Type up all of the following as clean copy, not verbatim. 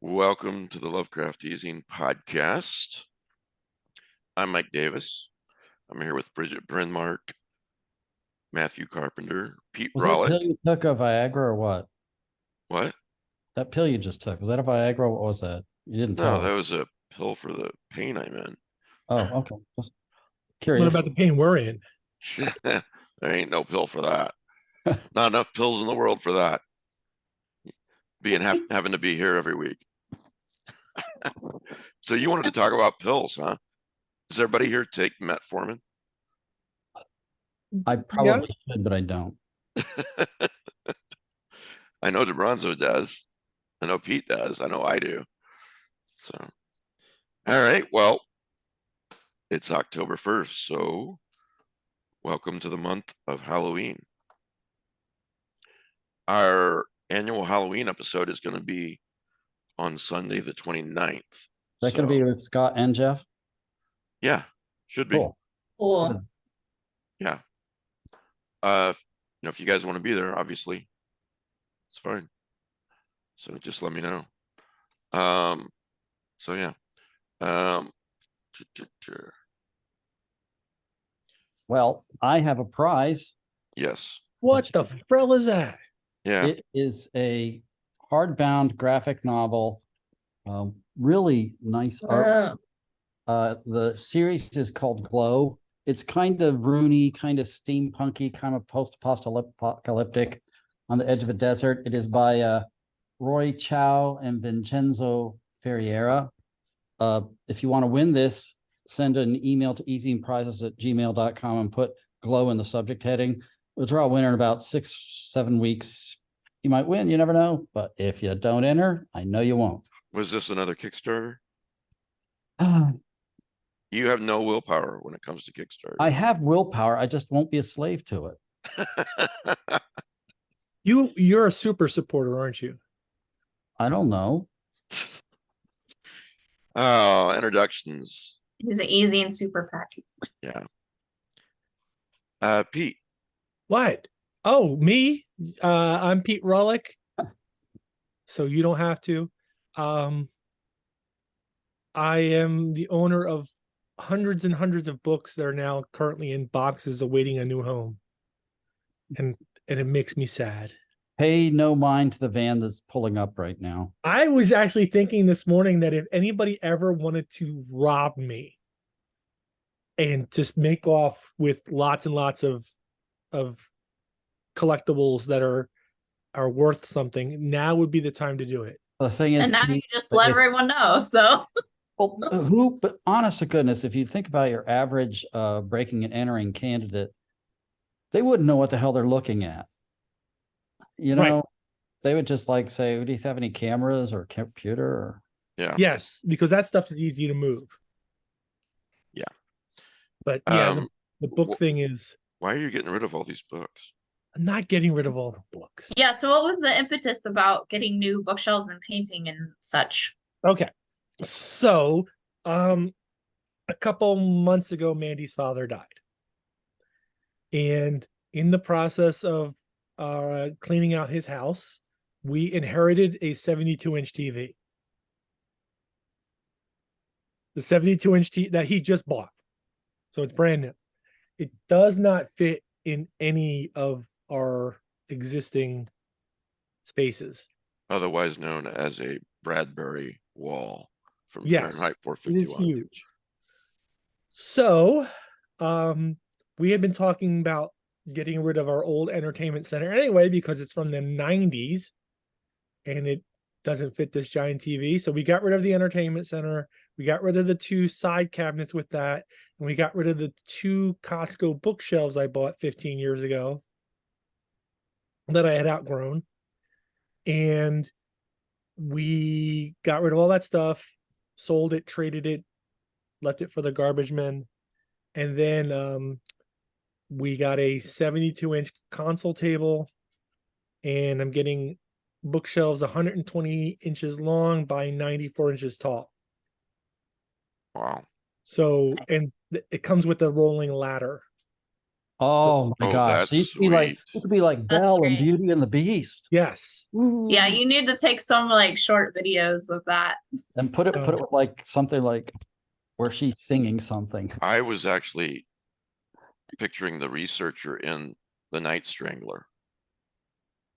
Welcome to the Lovecraft Easing podcast. I'm Mike Davis. I'm here with Bridget Brinmark, Matthew Carpenter, Pete Was that pill Rollick. you took a Viagra or what? What? That pill you just took, was that a Viagra? What was that? You didn't No, tell that us. was a pill for the pain I'm in. Oh, okay. Just What curious. about the pain we're in? There ain't no pill for that. Not enough pills in the world for that. Having to be here every week. So you wanted to talk about pills, huh? Does everybody here take metformin? I probably should, but I don't. I know DeBronzo does. I know Pete does. I know I do. So, all right. Well, it's October 1st, so welcome to the month of Halloween. Our annual Halloween episode is going to be on Sunday the 29th. Is that going to be with Scott and Jeff? Yeah, should be. Cool. Yeah. If you guys want to be there, obviously, it's fine. So just let me know. So yeah. Well, I have a prize. Yes. What the frill is that? Yeah. It is a hardbound graphic novel. Really nice art. The series is called Glow. It's kind of Rooney, kind of steampunky, kind of post-apocalyptic on the edge of a desert. It is by Roy Chow and Vincenzo Ferriera. If you want to win this, send an email to easingprizes@gmail.com and put Glow in the subject heading. We'll draw a winner in about 6-7 weeks. You might win, you never know. But if you don't enter, I know you won't. Was this another Kickstarter? You have no willpower when it comes to Kickstarter. I have willpower. I just won't be a slave to it. You're a super supporter, aren't you? I don't know. Oh, introductions. He's an easy and super packy. Yeah. Pete. What? Oh, me? I'm Pete Rollick. So you don't have to. I am the owner of hundreds and hundreds of books that are now currently in boxes awaiting a new home. And it makes me sad. Pay no mind to the van that's pulling up right now. I was actually thinking this morning that if anybody ever wanted to rob me and just make off with lots and lots of collectibles that are worth something, now would be the time to do it. The thing is, And now you just let everyone know. So well, but honest to goodness, if you think about your average breaking and entering candidate, they wouldn't know what the hell they're looking at. You know, right. They would just like say, do you have any cameras or computer? Or... Yeah. Yes, because that stuff is easy to move. Yeah. But yeah, the book thing is. Why are you getting rid of all these books? I'm not getting rid of all the books. Yeah. So what was the impetus about getting new bookshelves and painting and such? Okay. So, a couple months ago, Mandy's father died. And in the process of cleaning out his house, we inherited a 72-inch TV. The 72-inch TV that he just bought. So it's brand new. It does not fit in any of our existing spaces. Otherwise known as a Bradbury wall from Yes, Fahrenheit 451. It is huge. So we had been talking about getting rid of our old entertainment center anyway, because it's from the 90s and it doesn't fit this giant TV. So we got rid of the entertainment center. We got rid of the 2 side cabinets with that. And we got rid of the 2 Costco bookshelves I bought 15 years ago that I had outgrown. And we got rid of all that stuff, sold it, traded it, left it for the garbage men. And then we got a 72-inch console table, and I'm getting bookshelves 120 inches long by 94 inches tall. Wow. So, and it comes with a rolling ladder. Oh my Oh, gosh. that's You could be like That's Belle and great. Beauty and the Beast. Yes. Yeah, you need to take some like short videos of that. And put it with like something like where she's singing something. I was actually picturing the researcher in The Night Strangler.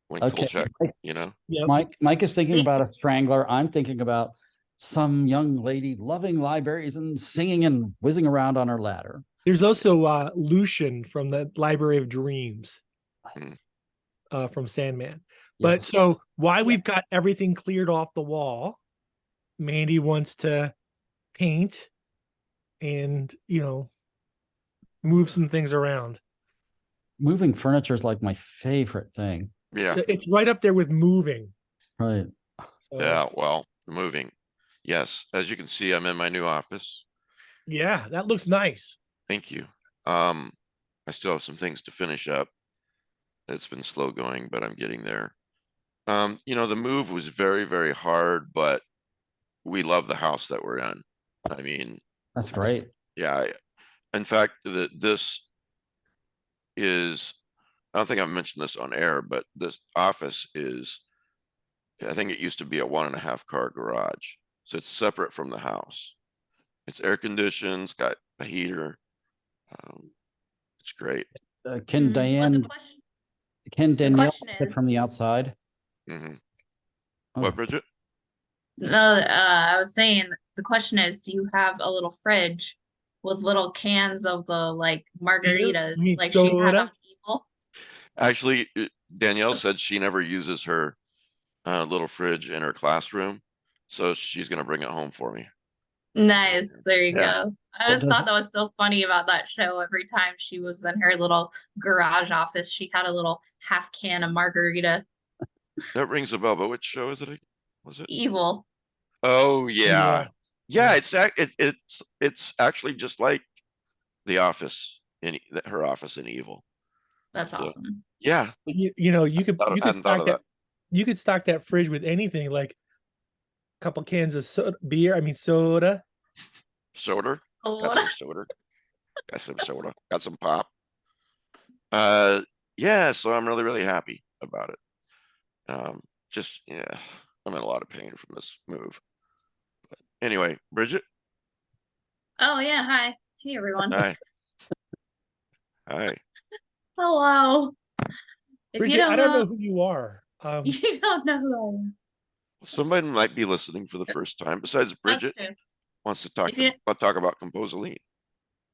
When Okay. Kolchak, you know? Yep. Mike is thinking about a strangler. I'm thinking about some young lady loving libraries and singing and whizzing around on her ladder. There's also Lucian from the Library of Dreams, Hmm. from Sandman. But Yes. so why we've got everything cleared off the wall, Mandy wants to paint and, move some things around. Moving furniture is like my favorite thing. Yeah. It's right up there with moving. Right. So, Yeah. Well, moving. Yes. As you can see, I'm in my new office. yeah, that looks nice. Thank you. I still have some things to finish up. It's been slow going, but I'm getting there. The move was very, very hard, but we love the house that we're in. I mean, That's great. yeah. In fact, this is, I don't think I've mentioned this on air, but this office is, I think it used to be a 1.5 car garage. So it's separate from the house. It's air conditioned, it's got a heater. It's great. Can But the Diane, question, can Danielle question look is- from the outside? Hmm. Oh, What, Bridget? no, I was saying the question is, do you have a little fridge with little cans of the like margaritas You mean like she had soda? on Evil? Actually, Danielle said she never uses her little fridge in her classroom, so she's gonna bring it home for me. Nice. There you Yeah. go. I But just thought that was so funny about that show. Every time she was in her little garage office, she had a little half can of margarita. That rings a bell, but which show is it? Was it? Evil. Oh yeah, Yeah. yeah. It's actually just like the office in her office in Evil. That's So, awesome. yeah, You could hadn't thought stock of that. that. You could stock that fridge with anything, like a couple cans of beer. I mean soda. Soda. Oh, Got some soda. Got some soda. Got some pop. Uh, yeah. So I'm really, really happy about it. Just yeah, I'm in a lot of pain from this move. But anyway, Bridget. oh yeah. Hi. Hey everyone. Hi. Hi. Hello. If Bridget, you don't I don't know know, who you are. you don't know who I am. Somebody might be listening for the first time. Besides That's Bridget, true. wants to talk If you- talk about Composaline.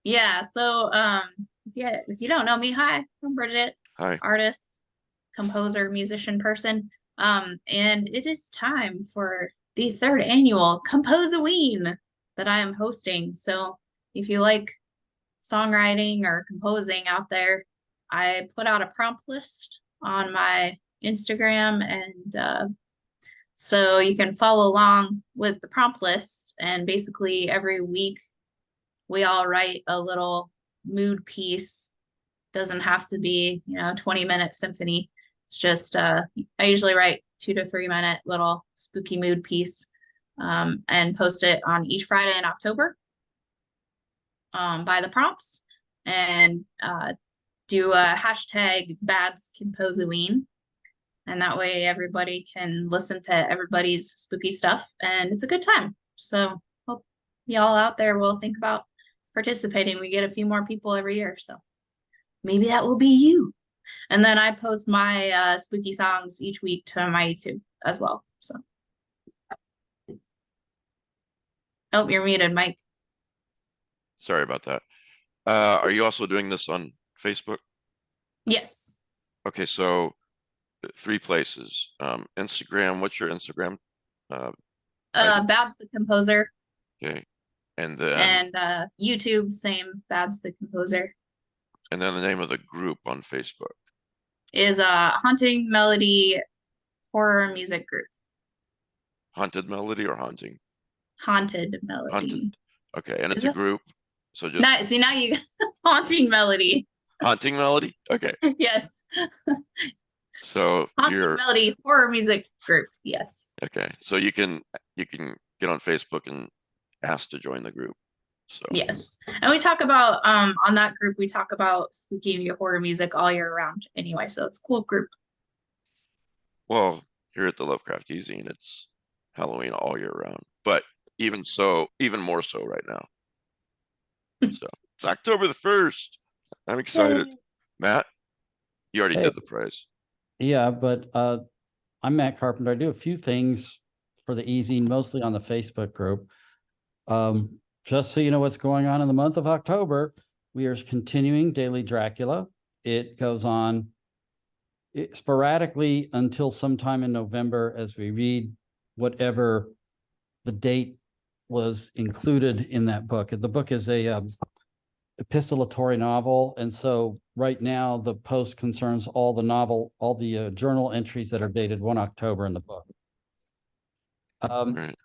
Yeah, so if you don't know me, hi, I'm Bridget, Hi. artist, composer, musician person. And it is time for the 3rd annual Composaween that I am hosting. So if you like songwriting or composing out there, I put out a prompt list on my Instagram, and so you can follow along with the prompt list. And basically every week we all write a little mood piece. Doesn't have to be 20-minute symphony. It's just I usually write 2 to 3 minute little spooky mood piece, and post it on each Friday in October, by the prompts, and do a hashtag Babs Composaween, and that way everybody can listen to everybody's spooky stuff, and it's a good time. So hope y'all out there will think about participating. We get a few more people every year, so maybe that will be you. And then I post my spooky songs each week to my YouTube as well. So, oh, you're muted, Mike. Sorry about that. Are you also doing this on Facebook? Yes. Okay, so 3 places. Instagram. What's your Instagram? Babs the Composer. Okay, and then And YouTube, same, Babs the Composer. and then the name of the group on Facebook. Is a Haunting Melody horror music group. Haunted Melody or Haunting? Haunted Melody. Haunted. Okay, and it's Is a it? group. So just Now, see, now you Haunting Melody. Haunting Melody. Okay, Yes. so Haunting you're Melody horror music group. Yes. okay. So you can get on Facebook and ask to join the group. So Yes. And we talk about on that group we talk about spooky horror music all year round anyway, so it's a cool group. well, here at the Lovecraft Easing, it's Halloween all year round. But even so, even more so right now. So it's October the 1st. I'm excited. Yay. Matt, you already Hey. did the prize. Yeah, but I'm Matt Carpenter. I do a few things for the easing, mostly on the Facebook group. Just so you know what's going on in the month of October, we are continuing Daily Dracula. It goes on sporadically until sometime in November as we read whatever the date was included in that book. The book is a epistolatory novel, and so right now the post concerns all the journal entries that are dated 1 October in the book. Right.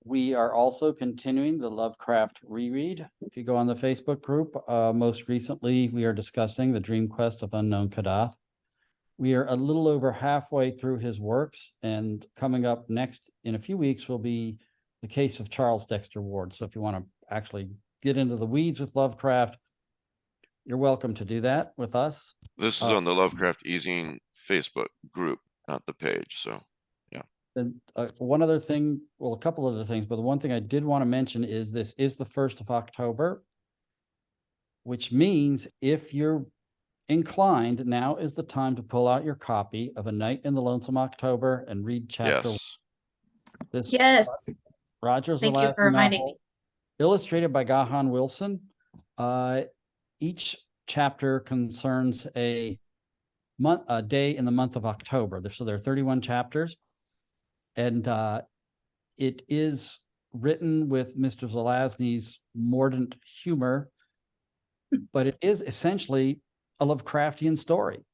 We are also continuing the Lovecraft reread. If you go on the Facebook group, most recently we are discussing the Dream Quest of Unknown Kadath. We are a little over halfway through his works, and coming up next in a few weeks will be the case of Charles Dexter Ward. So if you want to actually get into the weeds with Lovecraft, you're welcome to do that with us. This is on the Lovecraft Easing Facebook group, not the page. So And one other thing, well, a couple other things, but the one thing I did want to mention is this is the 1st of October, which means if you're inclined, now is the time to pull out your copy of A Night in the Lonesome October and read chapter yes, this Yes. Roger Thank you Zelazny for reminding novel, me. illustrated by Gahan Wilson. Each chapter concerns a day in the month of October. So there are 31 chapters. And it is written with Mr. Zelazny's mordant humor, but it is essentially a Lovecraftian story.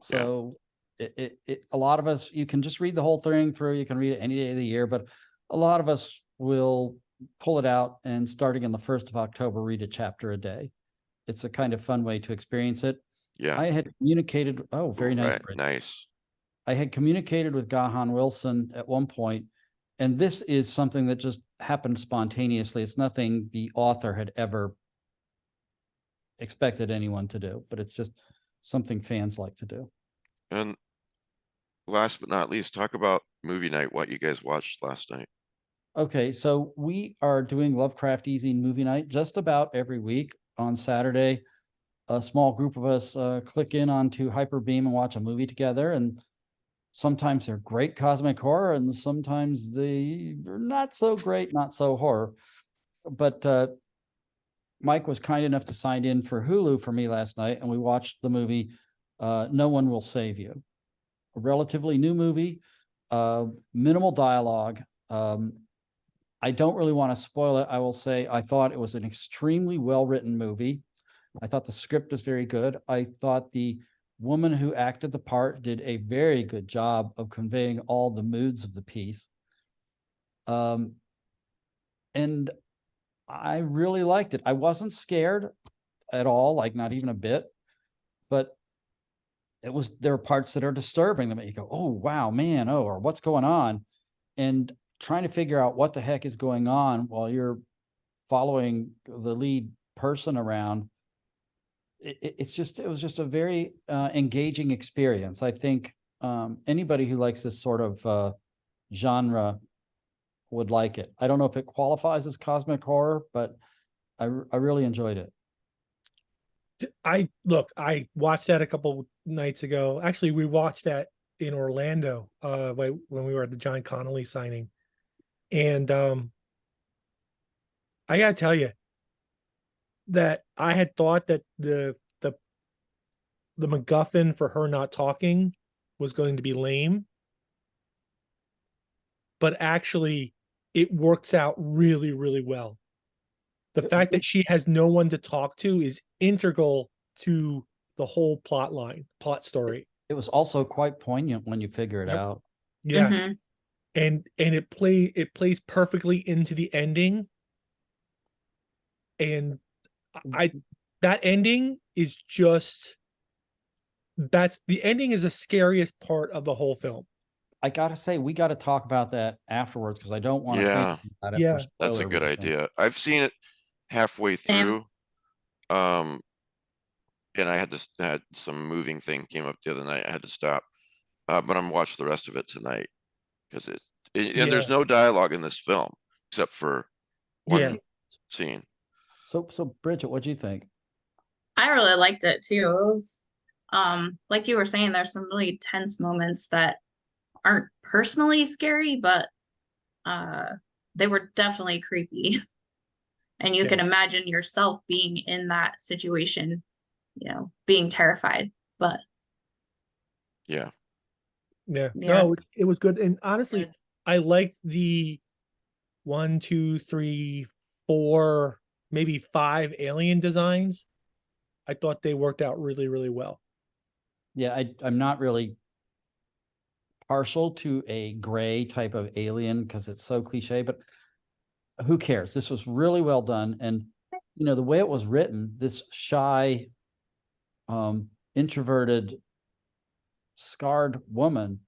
So a lot of us, you can just read the whole thing through. You can read it any day of the year, but a lot of us will pull it out and starting on the 1st of October, read a chapter a day. It's a kind of fun way to experience it. yeah. I had communicated, oh, very nice. Right. Nice. I had communicated with Gahan Wilson at one point, and this is something that just happened spontaneously. It's nothing the author had ever expected anyone to do, but it's just something fans like to do. And last but not least, talk about movie night, what you guys watched last night. Okay, so we are doing Lovecraft Easy movie night just about every week on Saturday. A small group of us click in onto Hyperbeam and watch a movie together, and sometimes they're great cosmic horror, and sometimes they're not so great, not so horror. But Mike was kind enough to sign in for Hulu for me last night, and we watched the movie No One Will Save You. A relatively new movie, minimal dialogue. I don't really want to spoil it. I will say I thought it was an extremely well-written movie. I thought the script was very good. I thought the woman who acted the part did a very good job of conveying all the moods of the piece. And I really liked it. I wasn't scared at all, like not even a bit, but there are parts that are disturbing that make you go, oh, wow, man, oh, or what's going on? And trying to figure out what the heck is going on while you're following the lead person around. It was just a very engaging experience. I think anybody who likes this sort of genre would like it. I don't know if it qualifies as cosmic horror, but I really enjoyed it. I watched that a couple nights ago. Actually, we watched that in Orlando when we were at the John Connolly signing. And I gotta tell you that I had thought that the MacGuffin for her not talking was going to be lame, but actually it works out really, really well. The fact that she has no one to talk to is integral to the whole plot story. It was also quite poignant when you figure it out. Yeah. Mhm. And it plays perfectly into the ending. And that ending is just the ending is the scariest part of the whole film. I gotta say, we got to talk about that afterwards because I don't want to say Yeah. anything about it. Yeah. For That's a spoiler good reasons. idea. I've seen it. halfway Same. through. And I had some moving thing came up the other night. I had to stop. But I'm watching the rest of it tonight because and there's Yeah. no dialogue in this film except for one Yeah. scene. So Bridget, what do you think? I really liked it too. It was like you were saying, there's some really tense moments that aren't personally scary, but they were definitely creepy. And you Yeah. can imagine yourself being in that situation, being terrified. But Yeah. Yeah. yeah, No, it was good. And honestly, good. I liked the 1, 2, 3, 4, maybe 5 alien designs. I thought they worked out really, really well. Yeah, I'm not really partial to a gray type of alien because it's so cliche, but who cares? This was really well done. And, the way it was written, this shy, introverted, scarred woman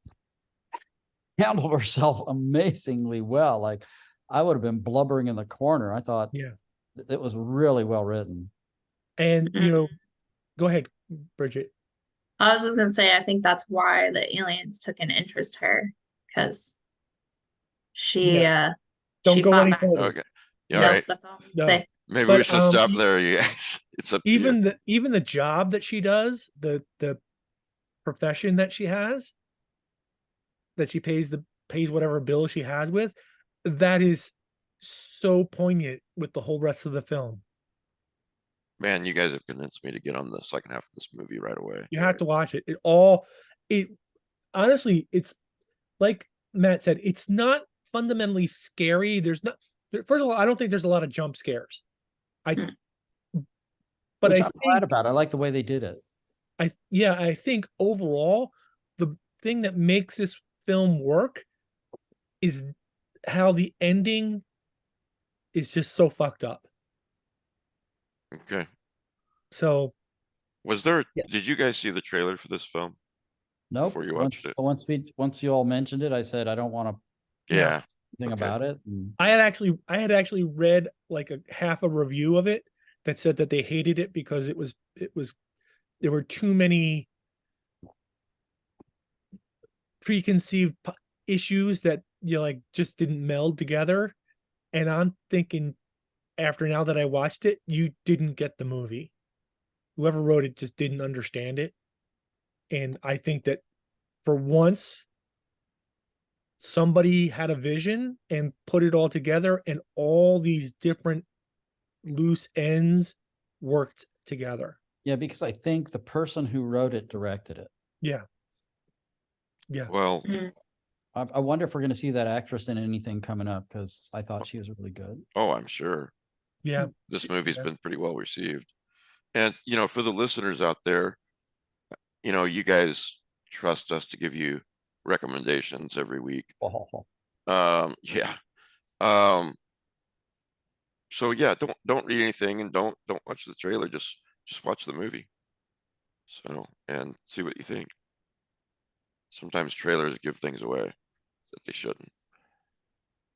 handled herself amazingly well. Like, I would have been blubbering in the corner. I thought Yeah. it was really well written. And, Mhm. go ahead, Bridget. I was just gonna say, I think that's why the aliens took an interest in her, because she Yeah. Don't she go fought any back. further. Okay. Yeah. All No, right. that's all I'm gonna No. say. Maybe we But should stop there, you guys. It's up to you. even the job that she does, the profession that she has, that she pays whatever bill she has with, that is so poignant with the whole rest of the film. Man, you guys have convinced me to get on the second half of this movie right away. You have to watch it. It honestly, it's like Matt said, it's not fundamentally scary. First of all, I don't think there's a lot of jump scares. I Hmm. but Which I I'm glad think about. I like the way they did it. I think overall the thing that makes this film work is how the ending is just so fucked up. Okay. So Yeah. Did you guys see the trailer for this film Nope. before you watched it? Once you all mentioned it, I said I don't want to No. Yeah. think Okay. about it. And I had actually read like a half a review of it that said that they hated it because there were too many preconceived issues that like just didn't meld together. And I'm thinking after now that I watched it, you didn't get the movie. Whoever wrote it just didn't understand it. And I think that for once somebody had a vision and put it all together and all these different loose ends worked together. yeah, because I think the person who wrote it directed it. Yeah. Yeah. Well, Mm. I wonder if we're going to see that actress in anything coming up because I thought she was really good. oh, I'm sure Yeah. this movie's Yeah. been pretty well received. And, for the listeners out there, you guys trust us to give you recommendations every week. Yeah. So yeah, don't read anything and don't watch the trailer. Just watch the movie. So, and see what you think. Sometimes trailers give things away that they shouldn't.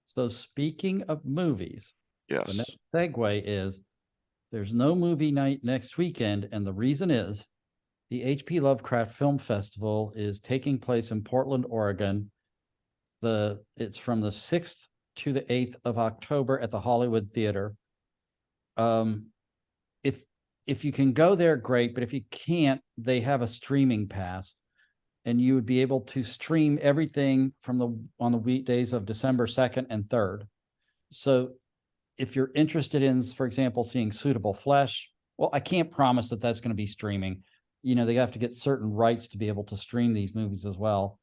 So speaking of movies, the Yes. next segue is there's no movie night next weekend, and the reason is the H.P. Lovecraft Film Festival is taking place in Portland, Oregon. It's from the 6th to the 8th of October at the Hollywood Theater. If you can go there, great, but if you can't, they have a streaming pass, and you would be able to stream everything on the weekdays of December 2nd and 3rd. So if you're interested in, for example, seeing Suitable Flesh, well, I can't promise that that's going to be streaming. They have to get certain rights to be able to stream these movies as well.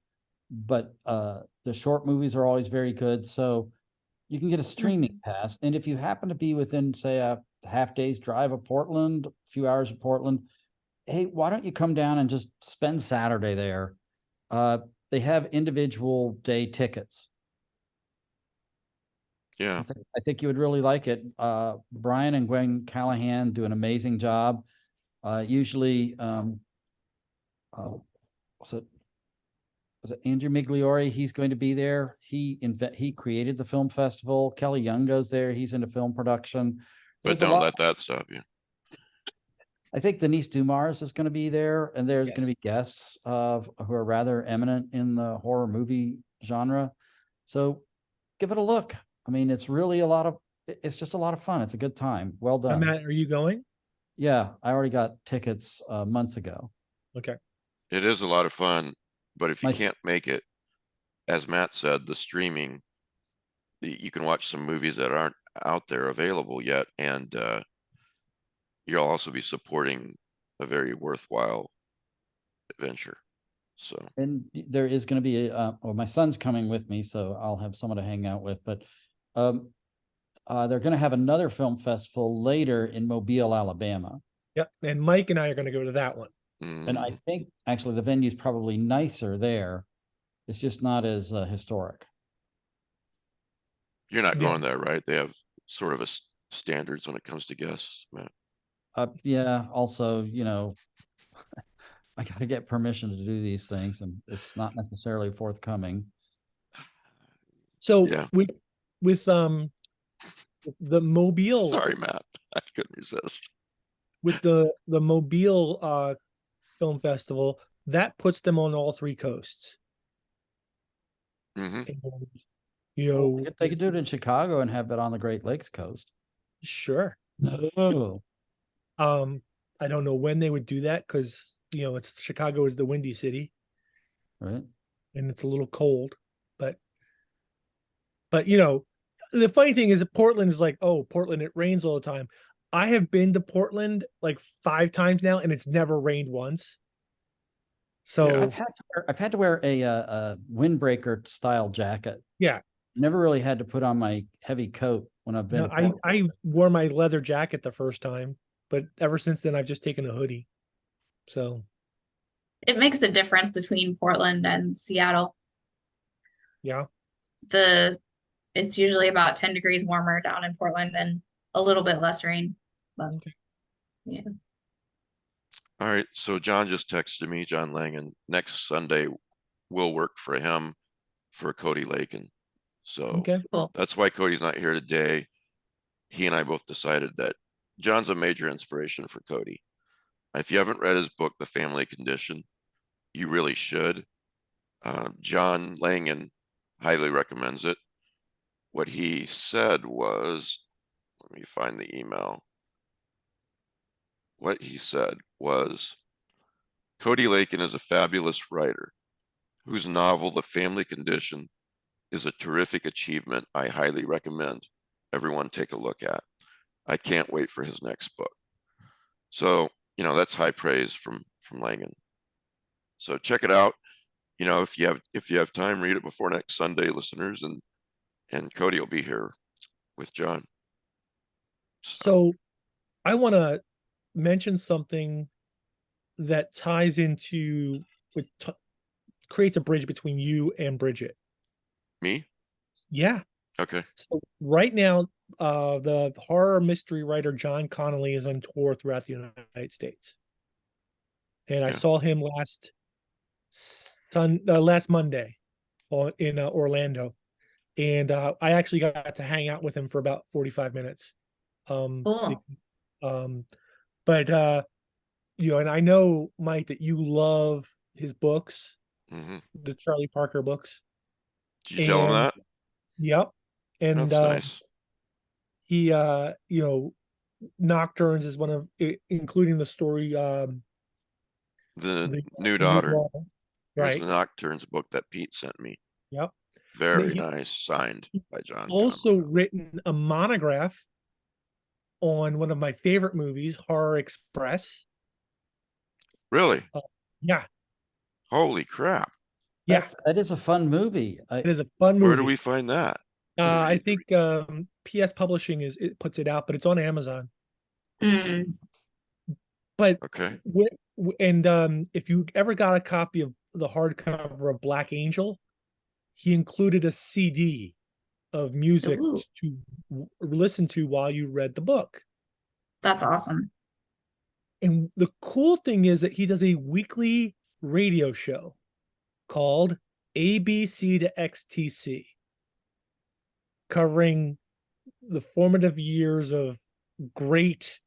But the short movies are always very good. So you can get a streaming pass. And if you happen to be within, say, a half day's drive of Portland, a few hours of Portland, hey, why don't you come down and just spend Saturday there? They have individual day tickets. Yeah. I think you would really like it. Brian and Gwen Callahan do an amazing job. Usually, was it Andrew Migliori? He's going to be there. He created the film festival. Kelly Young goes there. He's into film production. But There's a don't lot- let that stop you. I think Denise Dumars is going to be there, and there's going to Yes. be guests who are rather eminent in the horror movie genre. So give it a look. I mean, it's really it's just a lot of fun. It's a good time. Well Now, done. Matt, are you going? Yeah, I already got tickets months ago. Okay. It is a lot of fun, but if you My- can't make it, as Matt said, the streaming, you can watch some movies that aren't out there available yet, and you'll also be supporting a very worthwhile adventure. So And there is going to be well, my son's coming with me, so I'll have someone to hang out with. But they're going to have another film festival later in Mobile, Alabama. Yep. And Mike and I are going to go to that one. And I think actually the venue's probably nicer there. It's just not as historic. you're not Yeah. going there, right? They have sort of a standards when it comes to guests, Matt. Yeah, also, I got to get permission to do these things, and it's not necessarily forthcoming. So Yeah. with the Mobile Sorry, Matt. I couldn't resist. with the Mobile film festival, that puts them on all three coasts. Hmm. And, Well, they could do it in Chicago and have it on the Great Lakes coast. sure. No. I don't know when they would do that because it's Chicago is the windy city Right. and it's a little cold, but the funny thing is that Portland is like, oh, Portland, it rains all the time. I have been to Portland like 5 times now and it's never rained once. So Yeah. I've had to wear a windbreaker style jacket. Yeah. Never really had to put on my heavy coat when I've been. no, to Portland. I wore my leather jacket the first time, but ever since then I've just taken a hoodie. So It makes a difference between Portland and Seattle. yeah. It's usually about 10 degrees warmer down in Portland and a little bit less rain. But Okay. yeah. All right. So John just texted me, John Lang, and next Sunday will work for him for Cody Lakin. So Okay. Cool. that's why Cody's not here today. He and I both decided that John's a major inspiration for Cody. If you haven't read his book, The Family Condition, you really should. John Langan highly recommends it. What he said was, let me find the email. What he said was, Cody Lakin is a fabulous writer whose novel, The Family Condition, is a terrific achievement I highly recommend everyone take a look at. I can't wait for his next book. So, that's high praise from Langan. So check it out. If you have time, read it before next Sunday, listeners, and Cody will be here with John. So I want to mention something that ties into creates a bridge between you and Bridget. Me? Yeah. Okay. So right now, the horror mystery writer John Connolly is on tour throughout the United States, and I Yeah. saw him last Monday in Orlando, and I actually got to hang out with him for about 45 minutes. Cool. But and I know, Mike, that you love his books, Hmm. the Charlie Parker books. Did you tell him And- that? Yep. And That's nice. he Nocturnes is one of including the story The the New Daughter. Here's right. the Nocturnes book that Pete sent me. Yep. Very He- nice, signed by John. Also Connolly. written a monograph on one of my favorite movies, Horror Express. Really? Yeah. Holy crap. Yeah. That is a fun movie. It is a fun movie. Where do we find that? I think PS Publishing it puts it out, but it's on Amazon. Mm. But Okay. if you ever got a copy of the hardcover of Black Angel, he included a CD of music Ooh. to listen to while you read the book. That's awesome. And the cool thing is that he does a weekly radio show called ABC to XTC, covering the formative years of great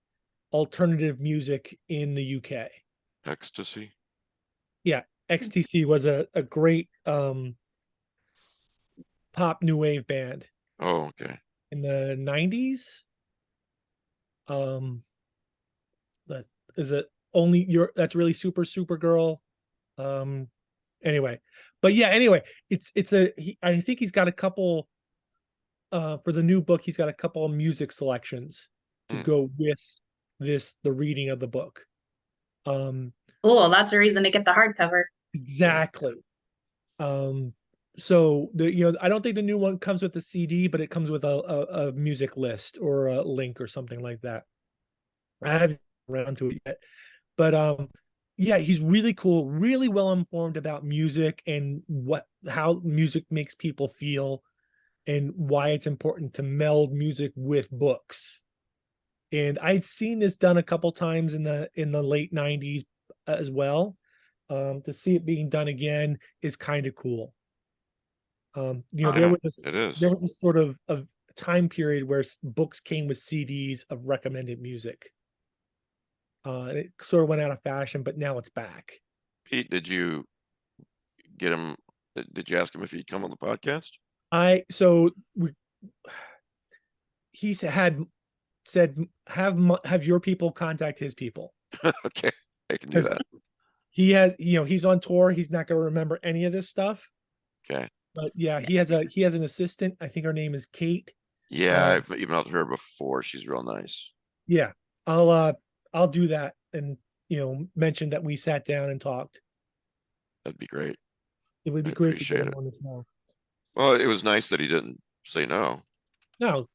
alternative music in the UK. Ecstasy. Yeah, XTC was a great pop new wave band Oh, okay. in the 90s. That is it only your that's really super girl. Anyway, but yeah, anyway, I think he's got a couple for the new book, he's got a couple of music selections to Hmm. go with the reading of the book. Oh, that's a reason to get the hardcover. Exactly. So I don't think the new one comes with a CD, but it comes with a music list or a link or something like that. I haven't around to it yet, but yeah, he's really cool, really well informed about music and how music makes people feel and why it's important to meld music with books. And I'd seen this done a couple times in the late 90s as well. To see it being done again is kind of cool. Oh, There yeah, was it is. there was a sort of time period where books came with CDs of recommended music. And it sort of went out of fashion, but now it's back. Pete, did you get him? Did you ask him if he'd come on the podcast? He had said have your people contact his people. Okay, I can do that. He has, he's on tour. He's not going to remember any of this stuff. Okay. But yeah, he has an assistant. I think her name is Kate. Yeah, I've emailed her before. She's real nice. Yeah, I'll do that and mention that we sat down and talked. That'd be great. It would be I great to get appreciate him it. on the show. Well, it was nice that he didn't say no. No,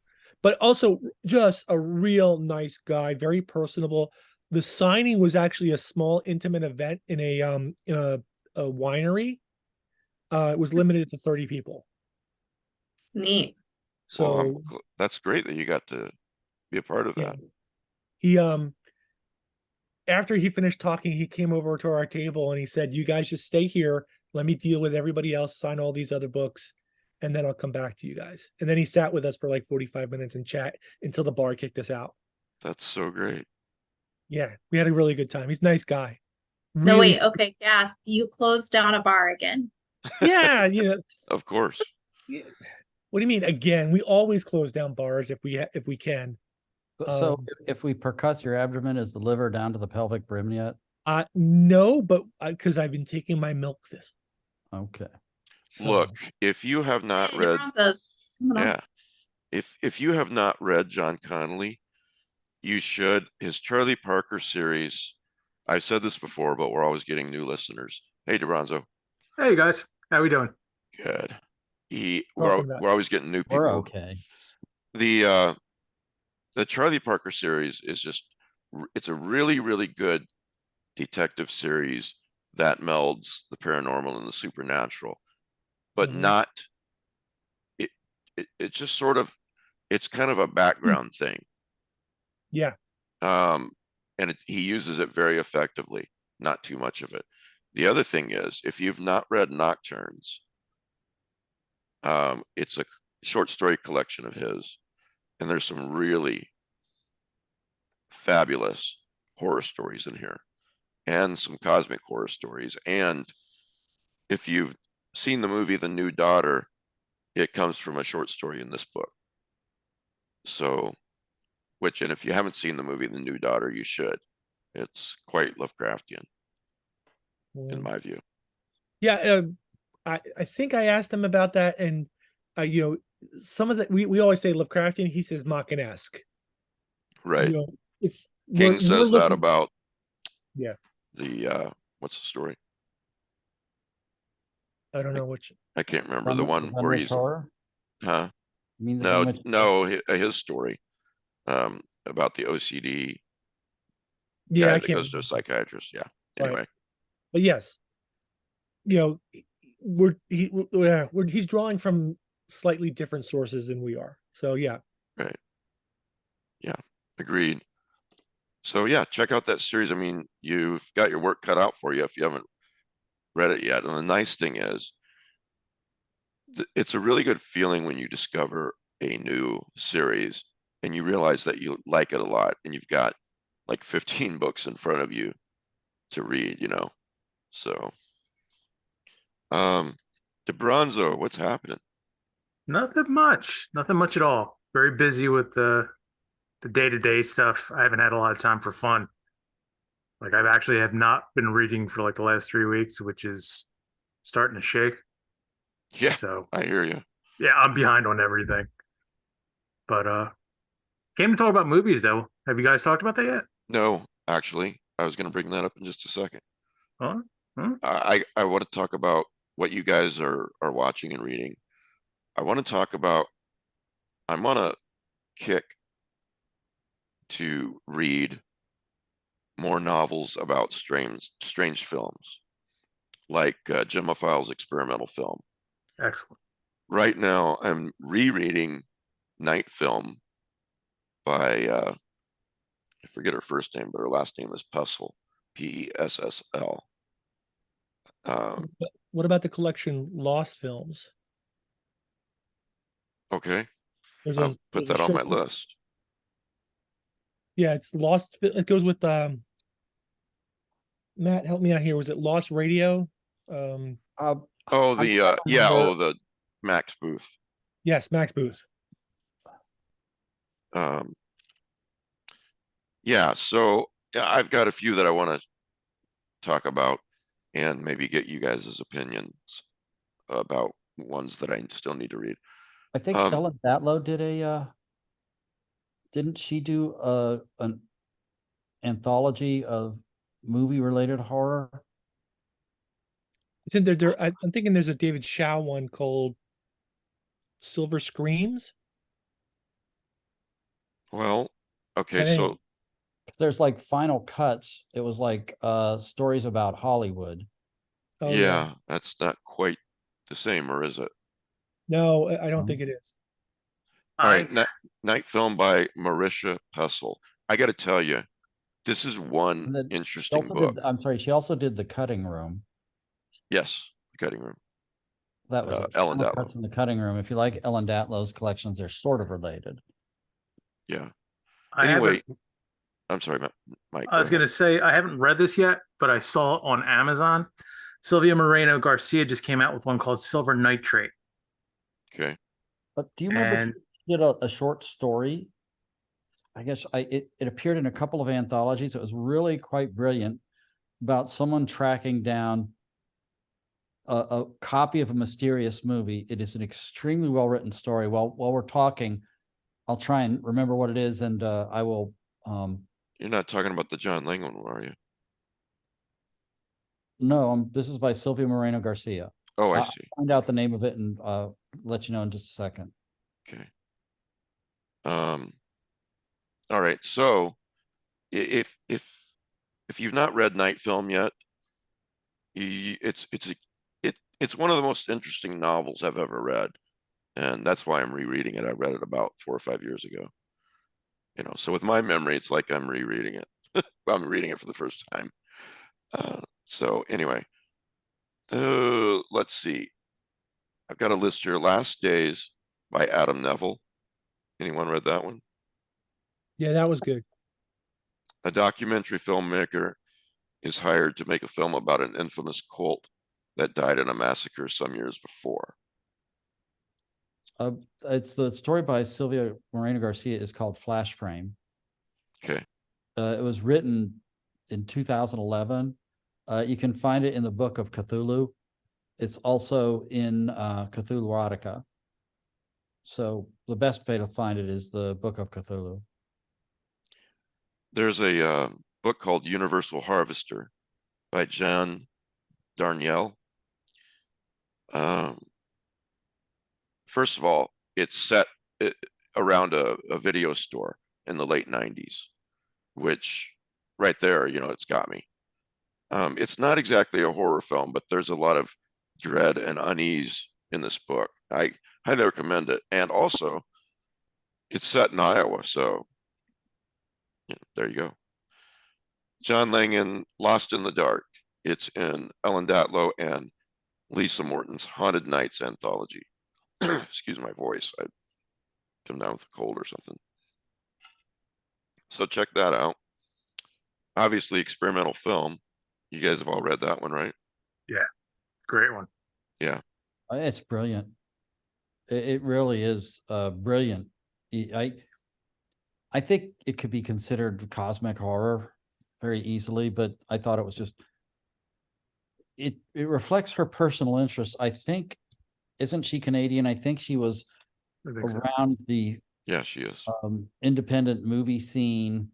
but also just a real nice guy, very personable. The signing was actually a small, intimate event in a winery. It was limited to 30 people. Neat. So That's great that you got to be a part of yeah, that. he after he finished talking, he came over to our table and he said, "You guys just stay here. Let me deal with everybody else, sign all these other books, and then I'll come back to you guys." And then he sat with us for like 45 minutes and chat until the bar kicked us out. That's so great. Yeah, we had a really good time. He's a nice guy. No, Really, wait, okay, gasp. You closed down a bar again. yeah, Of course. what do you mean again? We always close down bars if we can. So if we percuss your abdomen, is the liver down to the pelvic brim yet? No, but because I've been taking my milk this. Okay. Look, if you have not Hey, read, DeBronzo's coming on. yeah, if you have not read John Connolly, you should. His Charlie Parker series. I've said this before, but we're always getting new listeners. Hey, DeBronzo. Hey guys, how we doing? Good. We're Welcome back. always getting new people. We're okay. The Charlie Parker series is it's a really good detective series that melds the paranormal and the supernatural, but not it's just sort of, it's kind of a background thing. Yeah. And he uses it very effectively, not too much of it. The other thing is, if you've not read Nocturnes, it's a short story collection of his, and there's some really fabulous horror stories in here and some cosmic horror stories. And if you've seen the movie The New Daughter, it comes from a short story in this book. So, and if you haven't seen the movie The New Daughter, you should. It's quite Lovecraftian, in my view. Yeah, I think I asked him about that, and some of the we always say Lovecraftian. He says Machinesque. Right. It's King says that about the what's the story? I don't know which. I can't remember the one where he's horror? Huh? You mean No, his story about the OCD Yeah, guy I that can't goes to a psychiatrist. Yeah. Anyway. Right. But yes, he's drawing from slightly different sources than we are. So yeah. Right. Yeah. Agreed. So yeah, check out that series. I mean, you've got your work cut out for you if you haven't read it yet. And the nice thing is, it's a really good feeling when you discover a new series and you realize that you like it a lot, and you've got like 15 books in front of you to read, you know. So, DeBronzo, what's happening? Nothing much at all. Very busy with the day-to-day stuff. I haven't had a lot of time for fun. Like I've actually have not been reading for like the last 3 weeks, which is starting to shake. Yeah, So I hear you. yeah, I'm behind on everything. But came to talk about movies though. Have you guys talked about that yet? No, actually, I was going to bring that up in just a second. Huh? Huh? I want to talk about what you guys are watching and reading. I want to talk about, I'm on a kick to read more novels about strange films, like Gemophile's experimental film. Excellent. Right now, I'm rereading Night Film by I forget her first name, but her last name is Pessl, Pessl. What about the collection Lost Films? Okay, There's I'll put there's a that on my short- list. Yeah, it's Lost. It goes with Matt. Help me out here. Was it Lost Radio? Um, Oh, I'm the trying to yeah, remember- oh, the Max Booth. yes, Max Booth. Um, yeah, so yeah, I've got a few that I want to talk about and maybe get you guys' opinions about ones that I still need to read. I think Ellen Datlow did didn't she do an anthology of movie related horror? It's in there. I'm thinking there's a David Shaw one called Silver Screams. Well, okay, But anyway, so 'Cause there's like Final Cuts. It was like stories about Hollywood. oh yeah, that's not quite the same, or is it? no, I don't Mhm. think it is. All I right, Night Film by Marisha Pessl. I got to tell you, this is one And then she interesting also book. did, I'm sorry, she also did The Cutting Room. Yes, The Cutting Room. That was it. Ellen Final Datlow. Cuts in The Cutting Room. If you like Ellen Datlow's collections, they're sort of related. Yeah. I Anyway, haven't. I'm sorry, Mike. I was go gonna say I haven't read this yet, but I saw it on Amazon. Sylvia Moreno Garcia just came out with one called Silver Nitrate. ahead. Okay. But do you remember And she did a short story? I guess it appeared in a couple of anthologies. It was really quite brilliant about someone tracking down a copy of a mysterious movie. It is an extremely well written story. While we're talking, I'll try and remember what it is, and I will. You're not talking about the John Langan one, are you? No, this is by Sylvia Moreno Garcia. Oh, I I'll see. find out the name of it and let you know in just a second. Okay. All right. So if you've not read Night Film yet, it's one of the most interesting novels I've ever read, and that's why I'm rereading it. I read it about 4 or 5 years ago. You know, so with my memory, it's like I'm rereading it. I'm reading it for the first time. So anyway, let's see. I've got a list here. Last Days by Adam Neville. Anyone read that one? Yeah, that was good. A documentary filmmaker is hired to make a film about an infamous cult that died in a massacre some years before. It's the story by Sylvia Moreno Garcia is called Flash Frame. Okay. It was written in 2011. You can find it in the Book of Cthulhu. It's also in Cthulhuotica. So the best way to find it is the Book of Cthulhu. There's a book called Universal Harvester by John Darnielle. First of all, it's set around a video store in the late 90s, which right there, you know, it's got me. It's not exactly a horror film, but there's a lot of dread and unease in this book. I highly recommend it. And also, it's set in Iowa, so you know, there you go. John Langan, Lost in the Dark. It's in Ellen Datlow and Lisa Morton's Haunted Nights anthology. Excuse my voice. I come down with a cold or something. So check that out. Obviously, experimental film. You guys have all read that one, right? Great one. It's brilliant. It really is brilliant. I think it could be considered cosmic horror very easily, but I thought it was just it reflects her personal interests. I think, isn't she Canadian? I think she was I think so. around the Yeah, she is. independent movie scene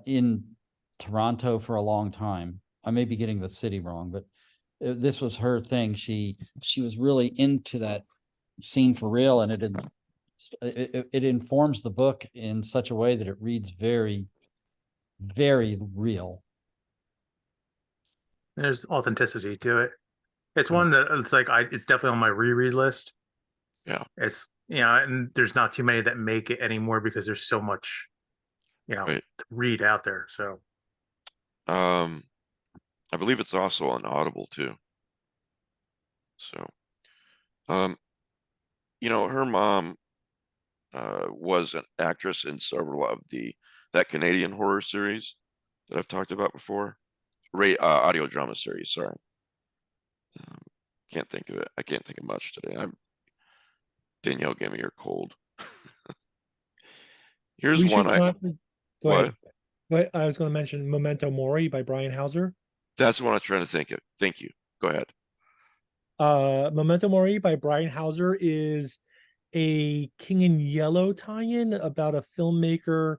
in Toronto for a long time. I may be getting the city wrong, but this was her thing. She was really into that scene for real, and it informs the book in such a way that it reads very, very real. There's authenticity to it. It's Yeah. one that it's like it's definitely on my reread list. Yeah. It's and there's not too many that make it anymore because there's so much, Right. to read out there. So I believe it's also on Audible too. So, her mom was an actress in several of that Canadian horror series that I've talked about before. Audio drama series, sorry. Can't think of it. I can't think of much today. Danielle gave me her cold. Here's We one should I not. Go what? ahead. But I was going to mention Memento Mori by Brian Hauser. That's the one I was trying to think of. Thank you. Go ahead. Memento Mori by Brian Hauser is a King in Yellow tie-in about a filmmaker.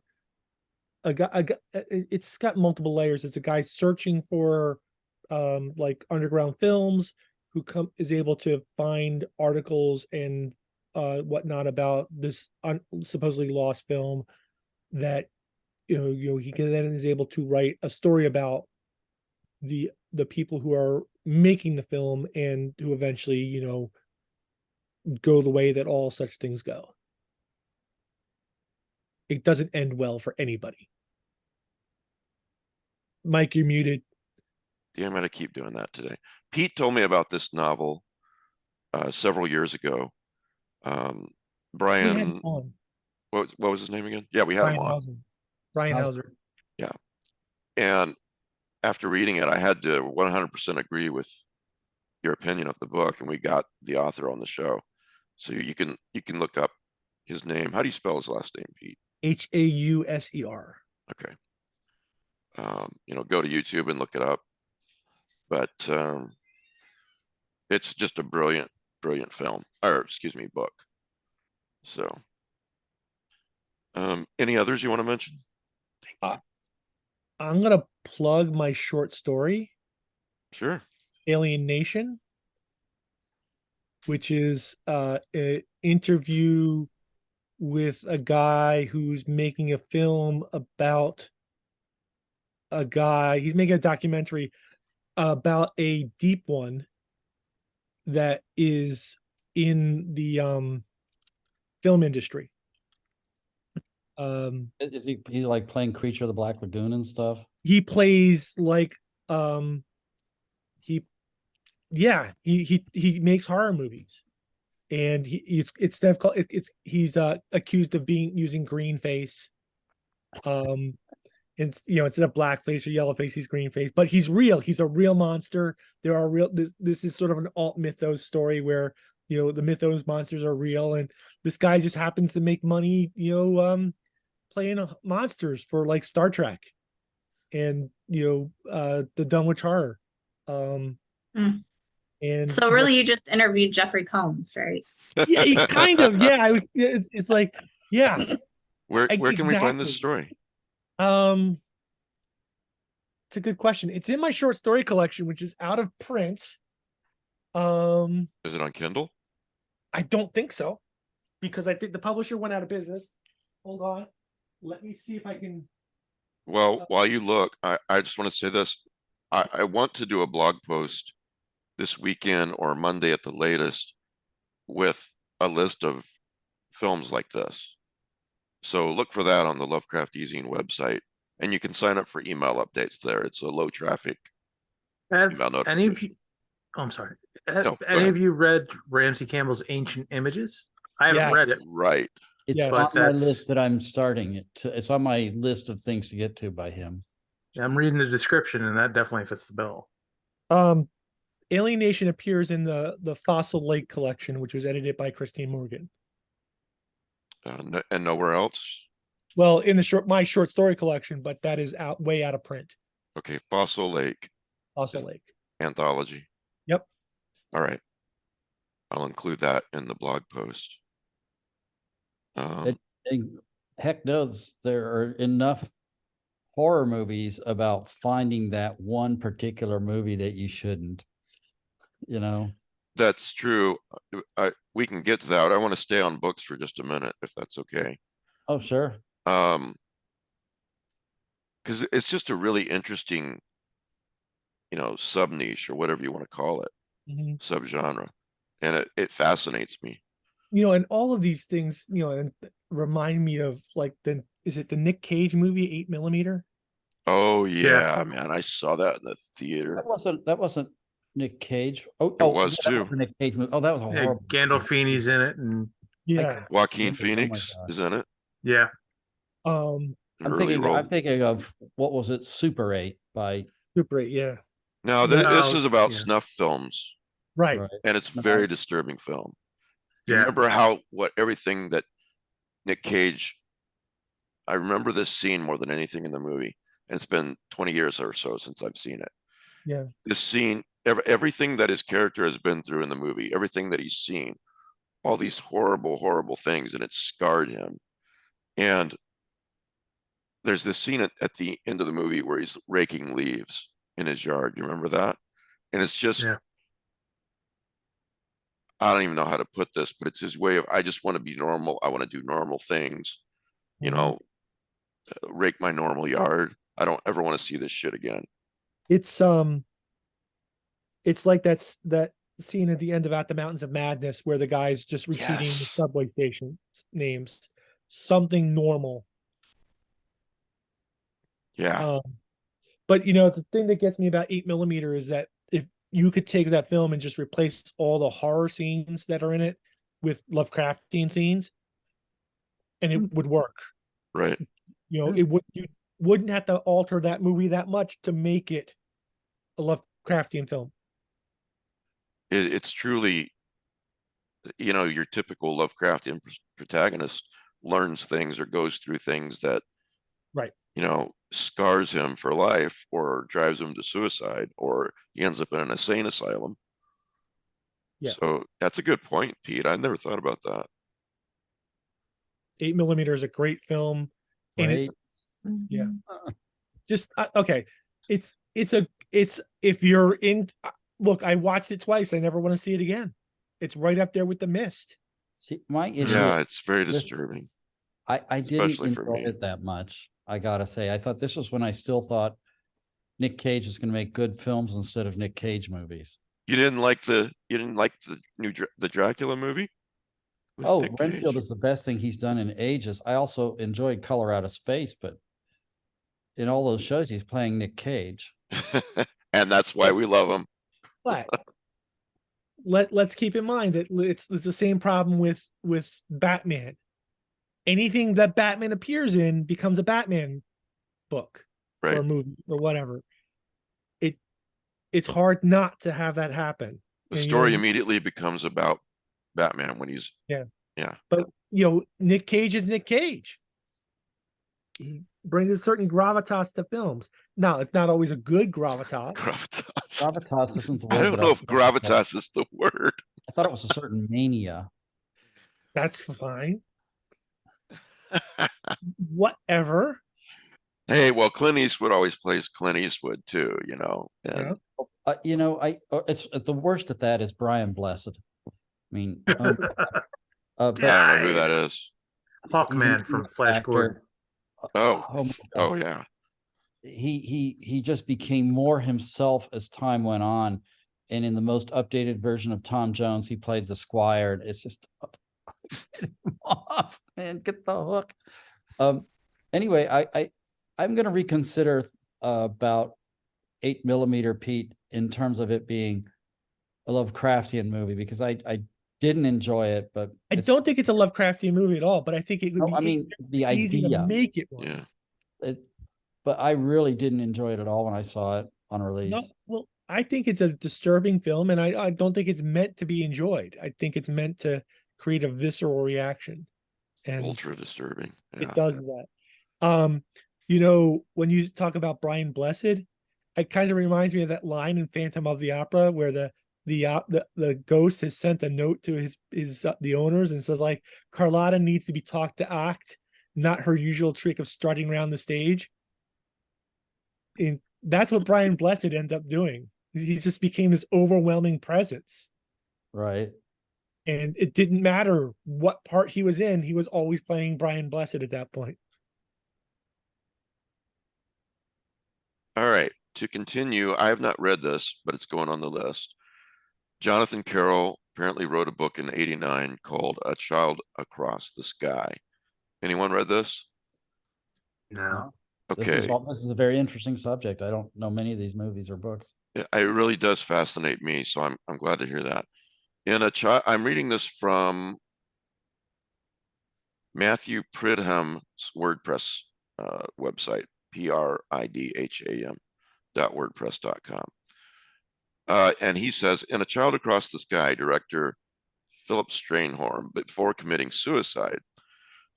It's got multiple layers. It's a guy searching for like underground films who is able to find articles and whatnot about this supposedly lost film that he can then is able to write a story about the people who are making the film and who eventually go the way that all such things go. It doesn't end well for anybody. Mike, you're muted. Damn it, I keep doing that today. Pete told me about this novel several years ago. We had Brian, him on. what was his name again? Yeah, we had him on. Brian Hauser. Hauser. Yeah. And after reading it, I had to 100% agree with your opinion of the book, and we got the author on the show. So you can look up his name. How do you spell his last name, Pete? Hauser. Okay. Go to YouTube and look it up. But it's just a brilliant film, or excuse me, book. So, any others you want to mention? I'm gonna plug my short story, Sure. Alien Nation, which is an interview with a guy who's making a film about a guy. He's making a documentary about a deep one that is in the film industry. Is he's like playing Creature of the Black Lagoon and stuff? He plays like he makes horror movies, and it's called he's accused of using green face. And instead of black face or yellow face, he's green face, but he's real. He's a real monster. There are real. This is sort of an alt mythos story where the mythos monsters are real, and this guy just happens to make money, playing monsters for like Star Trek, and the Dunwich Horror. And So really, you just interviewed Jeffrey Combs, right? yeah, kind of. Yeah, I was. It's like, yeah. Where can we find this story? It's a good question. It's in my short story collection, which is out of print. Is it on Kindle? I don't think so, because I think the publisher went out of business. Hold on. Let me see if I can. Well, while you look, I just want to say this. I want to do a blog post this weekend or Monday at the latest with a list of films like this. So look for that on the Lovecraft Easing website, and you can sign up for email updates there. It's a low traffic email notification. Any of you, I'm sorry. No, Any of you read Ramsey Campbell's Ancient Images? I haven't read it. Right. It's Yes. on But my that's- list that I'm starting it to. It's on my list of things to get to by him. I'm reading the description, and that definitely fits the bill. Alien Nation appears in the Fossil Lake collection, which was edited by Christine Morgan. And nowhere else. Well, in the my short story collection, but that is way out of print. Okay, Fossil Lake Fossil Lake. anthology. Yep. All right. I'll include that in the blog post. And heck knows there are enough horror movies about finding that one particular movie that you shouldn't. You know. That's true. We can get to that. I want to stay on books for just a minute, if that's okay. Oh, sure. Because it's just a really interesting, sub niche or whatever you want to call it, subgenre, and it fascinates me. And all of these things, and remind me of like is it the Nick Cage movie 8mm? Oh yeah, man, I saw that in the theater. That wasn't Nick Cage. Oh, It was yeah, too. that was a Nick Cage movie. Oh, that was a Yeah, horrible. Gandolfini's in it, and Yeah. Joaquin Oh my Phoenix God. is in it. yeah, Um, An I'm early role. thinking of what was it? Super 8 by Super 8, yeah. No, No, this is about yeah. snuff films, Right. and it's No, very disturbing film. You yeah. remember everything that Nick Cage, I remember this scene more than anything in the movie, and it's been 20 years or so since I've seen it. Yeah. This scene, everything that his character has been through in the movie, everything that he's seen, all these horrible, horrible things, and it scarred him. And there's this scene at the end of the movie where he's raking leaves in his yard. You remember that? And it's just, Yeah. I don't even know how to put this, but it's his way of, I just want to be normal. I want to do normal things, rake my normal yard. I don't ever want to see this shit again. It's like that scene at the end of At the Mountains of Madness where the guy's just repeating the Yes. subway station names. Something normal. Yeah. But the thing that gets me about 8mm is that if you could take that film and just replace all the horror scenes that are in it with Lovecraftian scenes, and it would work. Right. You wouldn't have to alter that movie that much to make it a Lovecraftian film. It's truly, your typical Lovecraftian protagonist learns things or goes through things that, Right. Scars him for life or drives him to suicide, or he ends up in an insane asylum. Yeah. So that's a good point, Pete. I never thought about that. 8mm is a great film. And Right. Yeah. Just okay. It's if you're in, look, I watched it twice. I never want to see it again. It's right up there with The Mist. See, my issue. Yeah, it's very this- disturbing. I didn't especially for enjoy me. it that much. I gotta say, I thought this was when I still thought Nick Cage was going to make good films instead of Nick Cage movies. You didn't like the the Dracula movie? With Oh, Nick Renfield Cage? is the best thing he's done in ages. I also enjoyed Color Out of Space, but in all those shows, he's playing Nick Cage. And that's why we love him. But let's keep in mind that it's the same problem with Batman. Anything that Batman appears in becomes a Batman book Right. or movie or whatever. It's hard not to have that happen. The And, story immediately becomes about Batman when he's But Nick Cage is Nick Cage. He brings a certain gravitas to films. Now, it's not always a good gravitas. gravitas. Gravitas isn't the word. I don't but know if thought- gravitas is the word. I thought it was a certain mania. That's fine. Whatever. Hey, well, Clint Eastwood always plays Clint Eastwood too, and It's the worst at that is Brian Blessed. I mean, but I don't know who that Nice. is. Hawkman he's from an Flash actor. Gordon. Oh, my God. oh yeah. He just became more himself as time went on, and in the most updated version of Tom Jones, he played the Squire. It's just get him off, man, get the hook. Anyway, I'm going to reconsider about 8mm Pete in terms of it being a Lovecraftian movie, because I didn't enjoy it, but I don't think it's a Lovecraftian movie at all, but I think it would no, be I mean the easy to idea. make it one. Yeah. But I really didn't enjoy it at all when I saw it on release. No, well, I think it's a disturbing film, and I don't think it's meant to be enjoyed. I think it's meant to create a visceral reaction, and Ultra disturbing. Yeah. it does that. You know, when you talk about Brian Blessed, it kind of reminds me of that line in Phantom of the Opera where the ghost has sent a note to his the owners and says like Carlotta needs to be taught to act, not her usual trick of strutting around the stage. And that's what Brian Blessed ended up doing. He just became this overwhelming presence. Right. And it didn't matter what part he was in, he was always playing Brian Blessed at that point. All right. To continue, I have not read this, but it's going on the list. Jonathan Carroll apparently wrote a book in '89 called A Child Across the Sky. Anyone read this? No. Okay. This is a very interesting subject. I don't know many of these movies or books. It really does fascinate me, so I'm glad to hear that. I'm reading this from Matthew Pridham's WordPress website, pridham.wordpress.com. And he says, in A Child Across the Sky, director Philip Strayhorn, before committing suicide,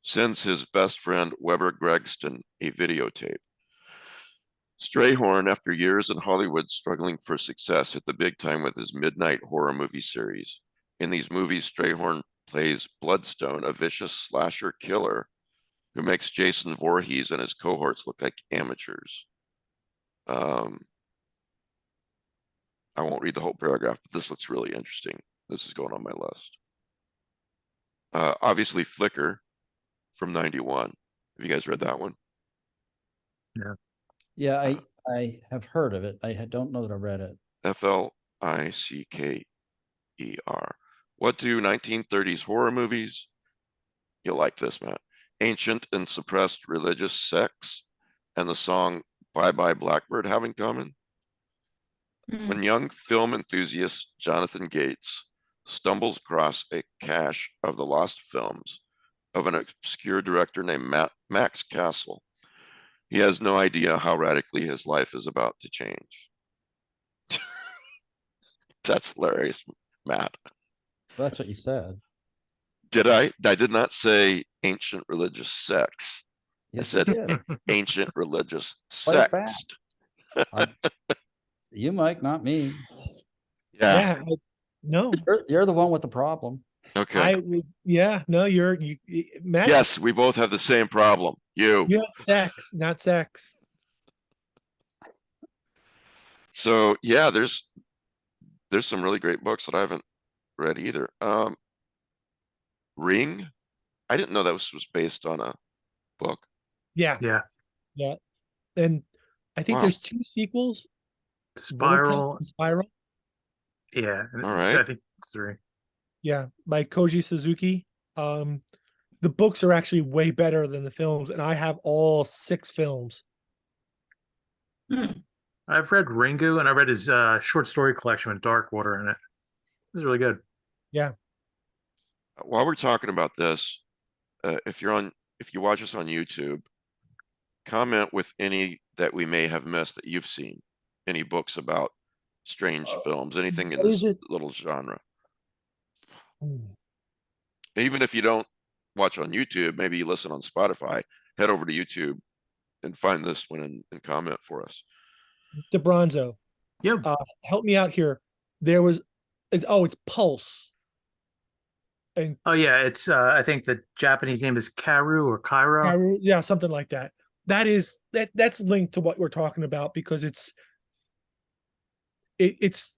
sends his best friend Weber Gregston a videotape. Strayhorn, after years in Hollywood struggling for success, hit the big time with his midnight horror movie series. In these movies, Strayhorn plays Bloodstone, a vicious slasher killer who makes Jason Voorhees and his cohorts look like amateurs. I won't read the whole paragraph, but this looks really interesting. This is going on my list. Obviously, Flicker from '91. Have you guys read that one? Yeah. Yeah, I have heard of it. I don't know that I read it. Flicker. What do 1930s horror movies? You'll like this, Matt. Ancient and suppressed religious sects and the song Bye Bye Blackbird have in common? When young film enthusiast Jonathan Gates stumbles across a cache of the lost films of an obscure director named Max Castle, he has no idea how radically his life is about to change. That's hilarious, Matt. Well, that's what you said. Did I? I did not say ancient religious sects. Yes, I said you did. ancient religious Play it back. sext. You, Mike, not me. Yeah. No, You're the one with the problem. Okay. No, you, Matt. Yes, we both have the same problem. You have sex, not sex. So yeah, there's some really great books that I haven't read either. Ring. I didn't know that was based on a book. Yeah. Yeah. Yeah. And I think Wow. there's 2 sequels. Spiral. Spiral. Yeah. All right. I think it's 3. Yeah, by Koji Suzuki. The books are actually way better than the films, and I have all 6 films. I've read Ringu, and I read his short story collection with Dark Water in it. It was really good. Yeah. While we're talking about this, if you watch us on YouTube, comment with any that we may have missed that you've seen, any books about strange films, anything in this little genre. Even if you don't watch on YouTube, maybe you listen on Spotify, head over to YouTube and find this one and comment for us. DeBronzo. Yep. Help me out here. It's Pulse. And oh yeah, it's I think the Japanese name is Karu or Cairo. Yeah, something like that. That's linked to what we're talking about because it's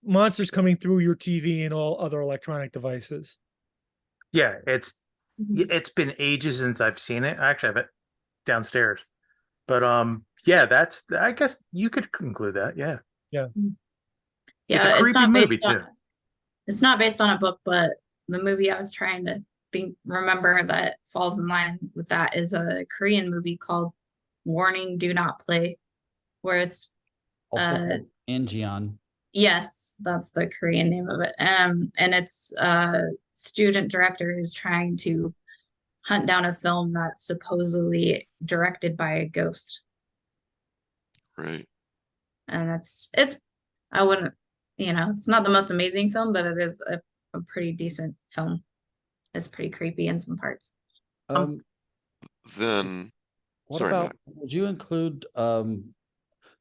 monsters coming through your TV and all other electronic devices. Yeah, it's been ages since I've seen it. I actually have it downstairs. But yeah, I guess you could conclude that. Yeah. Yeah. It's a creepy movie too. It's not based on a book, but the movie I was trying to remember that falls in line with that is a Korean movie called Warning, Do Not Play, where it's also called Angion. Yes, that's the Korean name of it. And it's a student director who's trying to hunt down a film that's supposedly directed by a ghost. Right. And it's I wouldn't, it's not the most amazing film, but it is a pretty decent film. It's pretty creepy in some parts. Then, What sorry, about, Matt. would you include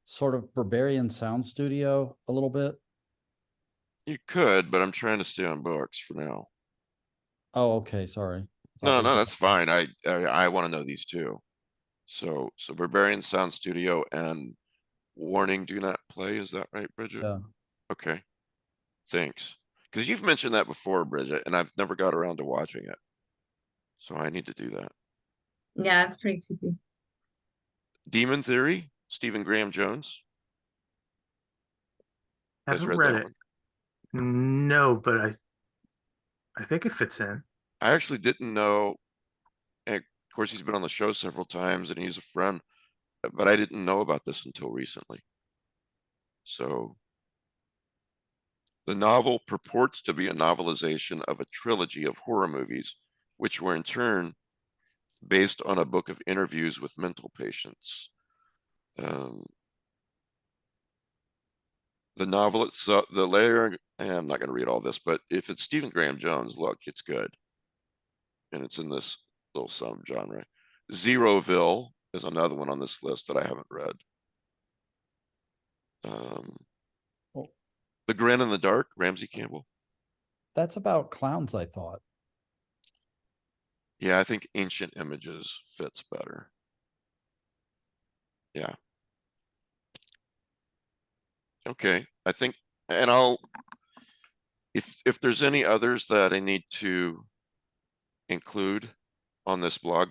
sort of Barbarian Sound Studio a little bit? You could, but I'm trying to stay on books for now. Oh, okay, sorry. No, no, that's fine. I want to know these two. So Barbarian Sound Studio and Warning Do Not Play. Is that right, Bridget? Yeah. Okay. Thanks. Because you've mentioned that before, Bridget, and I've never got around to watching it. So I need to do that. Yeah, it's pretty creepy. Demon Theory, Stephen Graham Jones. I You guys haven't read read that it. one? No, but I think it fits in. I actually didn't know. And of course, he's been on the show several times and he's a friend, but I didn't know about this until recently. So the novel purports to be a novelization of a trilogy of horror movies, which were in turn based on a book of interviews with mental patients. The novel itself, the layer, I'm not going to read all this, but if it's Stephen Graham Jones, look, it's good. And it's in this little subgenre. Zeroville is another one on this list that I haven't read. Well, The Grin in the Dark, Ramsey Campbell. that's about clowns, I thought. Yeah, I think Ancient Images fits better. Yeah. Okay, I think, and if there's any others that I need to include on this blog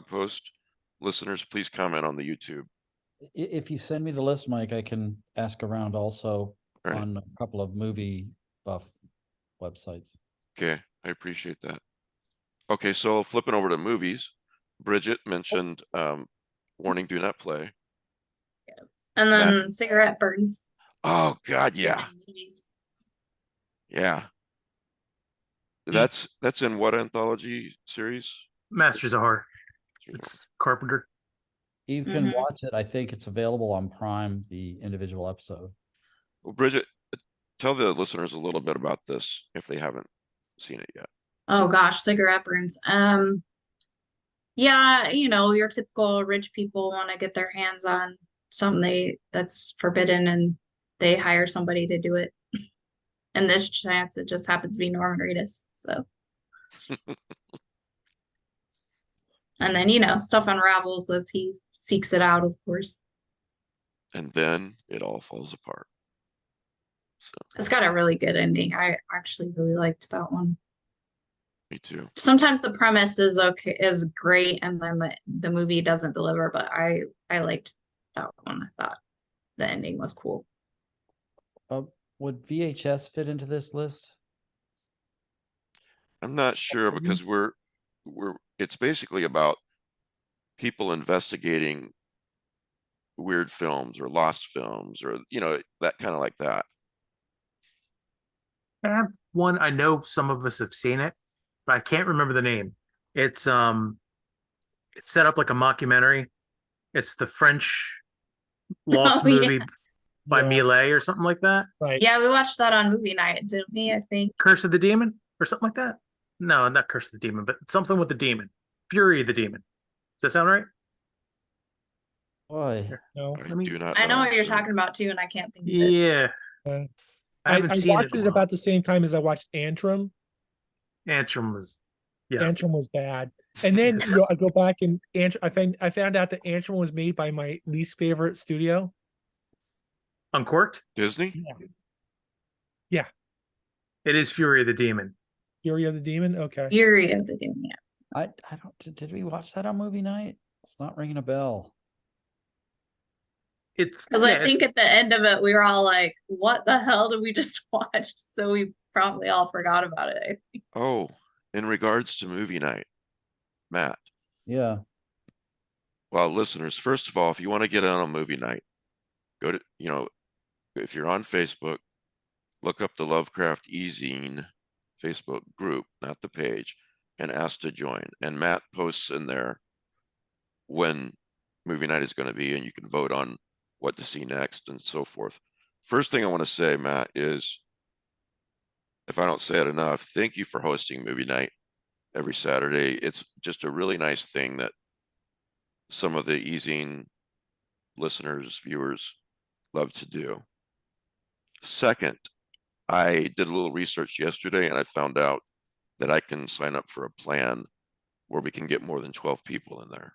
post, listeners, please comment on the YouTube. If you send me the list, Mike, I can ask around also Right. on a couple of movie buff websites. Okay, I appreciate that. Okay, so flipping over to movies, Bridget mentioned Warning Do Not Play. And then Cigarette Burns. Oh God, yeah. Yeah. That's in what anthology series? Masters of Horror. It's Carpenter. You can watch it. I think it's available on Prime, the individual episode. Well, Bridget, tell the listeners a little bit about this if they haven't seen it yet. Oh gosh, Cigarette Burns. Yeah, your typical rich people want to get their hands on something that's forbidden and they hire somebody to do it. And this chance it just happens to be Norman Reedus. So and then stuff unravels as he seeks it out, of course. And then it all falls apart. So It's got a really good ending. I actually really liked that one. me too. Sometimes the premise is great and then the movie doesn't deliver, but I liked that one. I thought the ending was cool. Would VHS fit into this list? I'm not sure because it's basically about people investigating weird films or lost films or that kind of like that. I have one. I know some of us have seen it, but I can't remember the name. It's set up like a mockumentary. It's the French lost movie by Millet or something like that. Right. Yeah, we watched that on movie night, didn't we? I think Curse of the Demon or something like that. No, not Curse of the Demon, but something with the demon. Fury of the Demon. Does that sound right? Boy, No. I do not I know what you're so- talking about too, and I can't think of it. Yeah. I I haven't seen watched it about the same time as I watched Antrim. Antrim was, yeah. Antrim was bad. And then I go back and I found out that Antrim was made by my least favorite studio. Uncorked? Disney? Yeah. It is Fury of the Demon. Fury of the Demon? Okay. Fury of the Demon, yeah. I don't. Did we watch that on movie night? It's not ringing a bell. It's Because I think at the end of it, we were all like, what the hell did we just watch? So we probably all forgot about it, I think. Oh, in regards to movie night, Matt. Yeah. Well, listeners, first of all, if you want to get on a movie night, go to if you're on Facebook, look up the Lovecraft e-zine Facebook group, not the page, and ask to join. And Matt posts in there when movie night is going to be, and you can vote on what to see next and so forth. First thing I want to say, Matt, is if I don't say it enough, thank you for hosting movie night every Saturday. It's just a really nice thing that some of the e-zine listeners, viewers love to do. Second, I did a little research yesterday and I found out that I can sign up for a plan where we can get more than 12 people in there.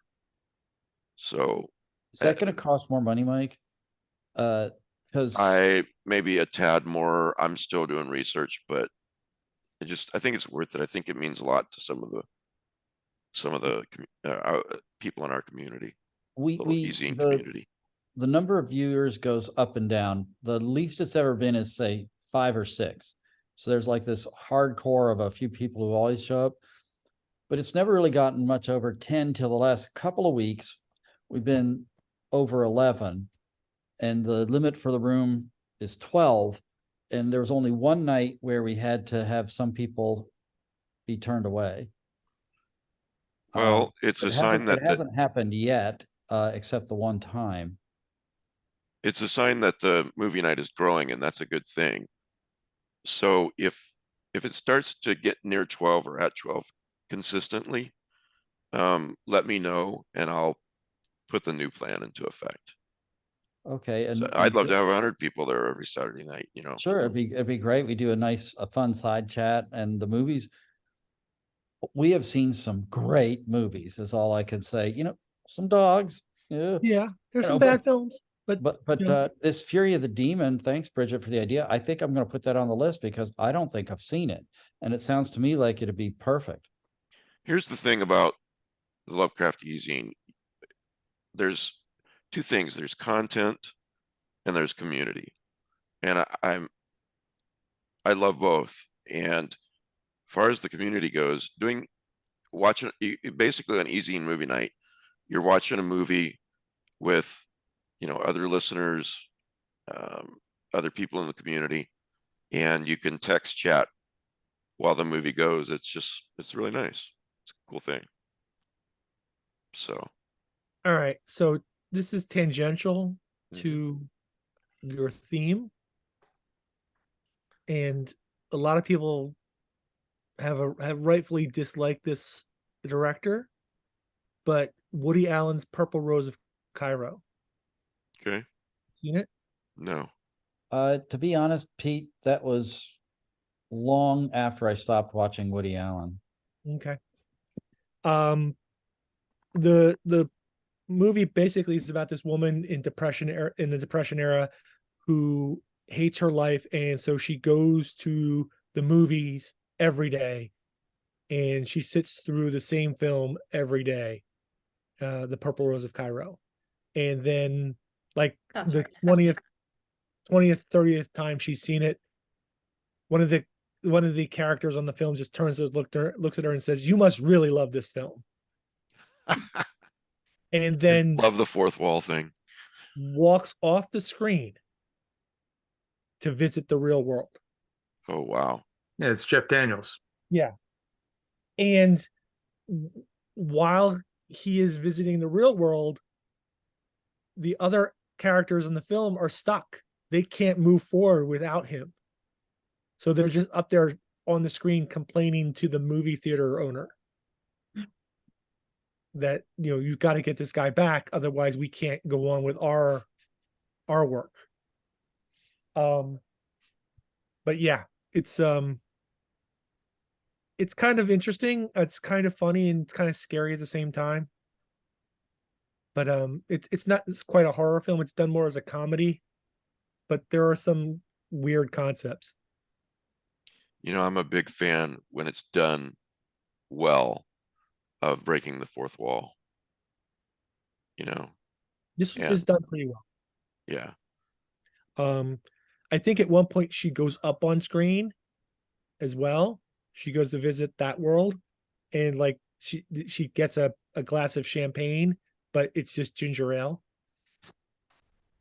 So Is that going to cost more money, Mike? Because I maybe a tad more. I'm still doing research, but I think it's worth it. I think it means a lot to some of the people in our community, e-zine community. The number of viewers goes up and down. The least it's ever been is say 5 or 6. So there's like this hardcore of a few people who always show up, but it's never really gotten much over 10 till the last couple of weeks. We've been over 11, and the limit for the room is 12. And there was only one night where we had to have some people be turned away. Well, it's a sign that it hasn't happened yet, except the one time. It's a sign that the movie night is growing, and that's a good thing. So if it starts to get near 12 or at 12 consistently, let me know and I'll put the new plan into effect. Okay. And so I'd love to have 100 people there every Saturday night, you know. Sure, it'd be great. We do a fun side chat, and the movies. We have seen some great movies, is all I can say. You know, some dogs. Yeah, there's some bad films. But you know. This Fury of the Demon, thanks, Bridget, for the idea. I think I'm going to put that on the list because I don't think I've seen it. And it sounds to me like it'd be perfect. Here's the thing about the Lovecraft e-zine. There's two things. There's content and there's community. And I love both. And as far as the community goes, watching basically an e-zine movie night, you're watching a movie with other listeners, other people in the community, and you can text chat while the movie goes. It's really nice. It's a cool thing. So all right, so this is tangential to your theme, and a lot of people have rightfully disliked this director, but Woody Allen's Purple Rose of Cairo. Okay. Seen it? No. To be honest, Pete, that was long after I stopped watching Woody Allen. Okay. The movie basically is about this woman in the Depression era who hates her life, and so she goes to the movies every day, and she sits through the same film every day, the Purple Rose of Cairo, and then like That's the right. 20th 30th time she's seen it, one of the characters on the film just turns to looks at her and says, "You must really love this film." And then love the fourth wall thing. Walks off the screen to visit the real world. Oh wow. Yeah, it's Jeff Daniels. Yeah. And while he is visiting the real world, the other characters in the film are stuck. They can't move forward without him. So they're just up there on the screen complaining to the movie theater owner that, you've got to get this guy back, otherwise we can't go on with our work. But yeah, it's kind of interesting. It's kind of funny and it's kind of scary at the same time. But it's quite a horror film. It's done more as a comedy, but there are some weird concepts. I'm a big fan when it's done well of breaking the fourth wall. This is done pretty well. Yeah. I think at one point she goes up on screen as well. She goes to visit that world, and like she gets a glass of champagne, but it's just ginger ale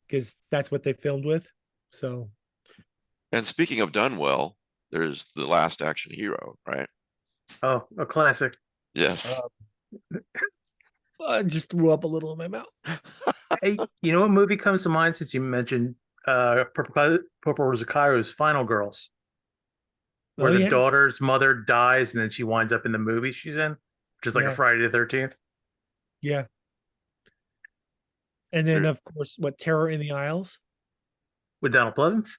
because that's what they filmed with. So And speaking of done well, there's The Last Action Hero, right? Oh, a classic. Yes. I just threw up a little in my mouth. Hey, you know what movie comes to mind since you mentioned Purple Zakairo's Final Girls, where Oh the yeah, daughter's mother dies and then she winds up in the movie she's in, which is like a Yeah. Friday the 13th yeah. And then There- of course, what Terror in the Isles? with Donald Pleasance,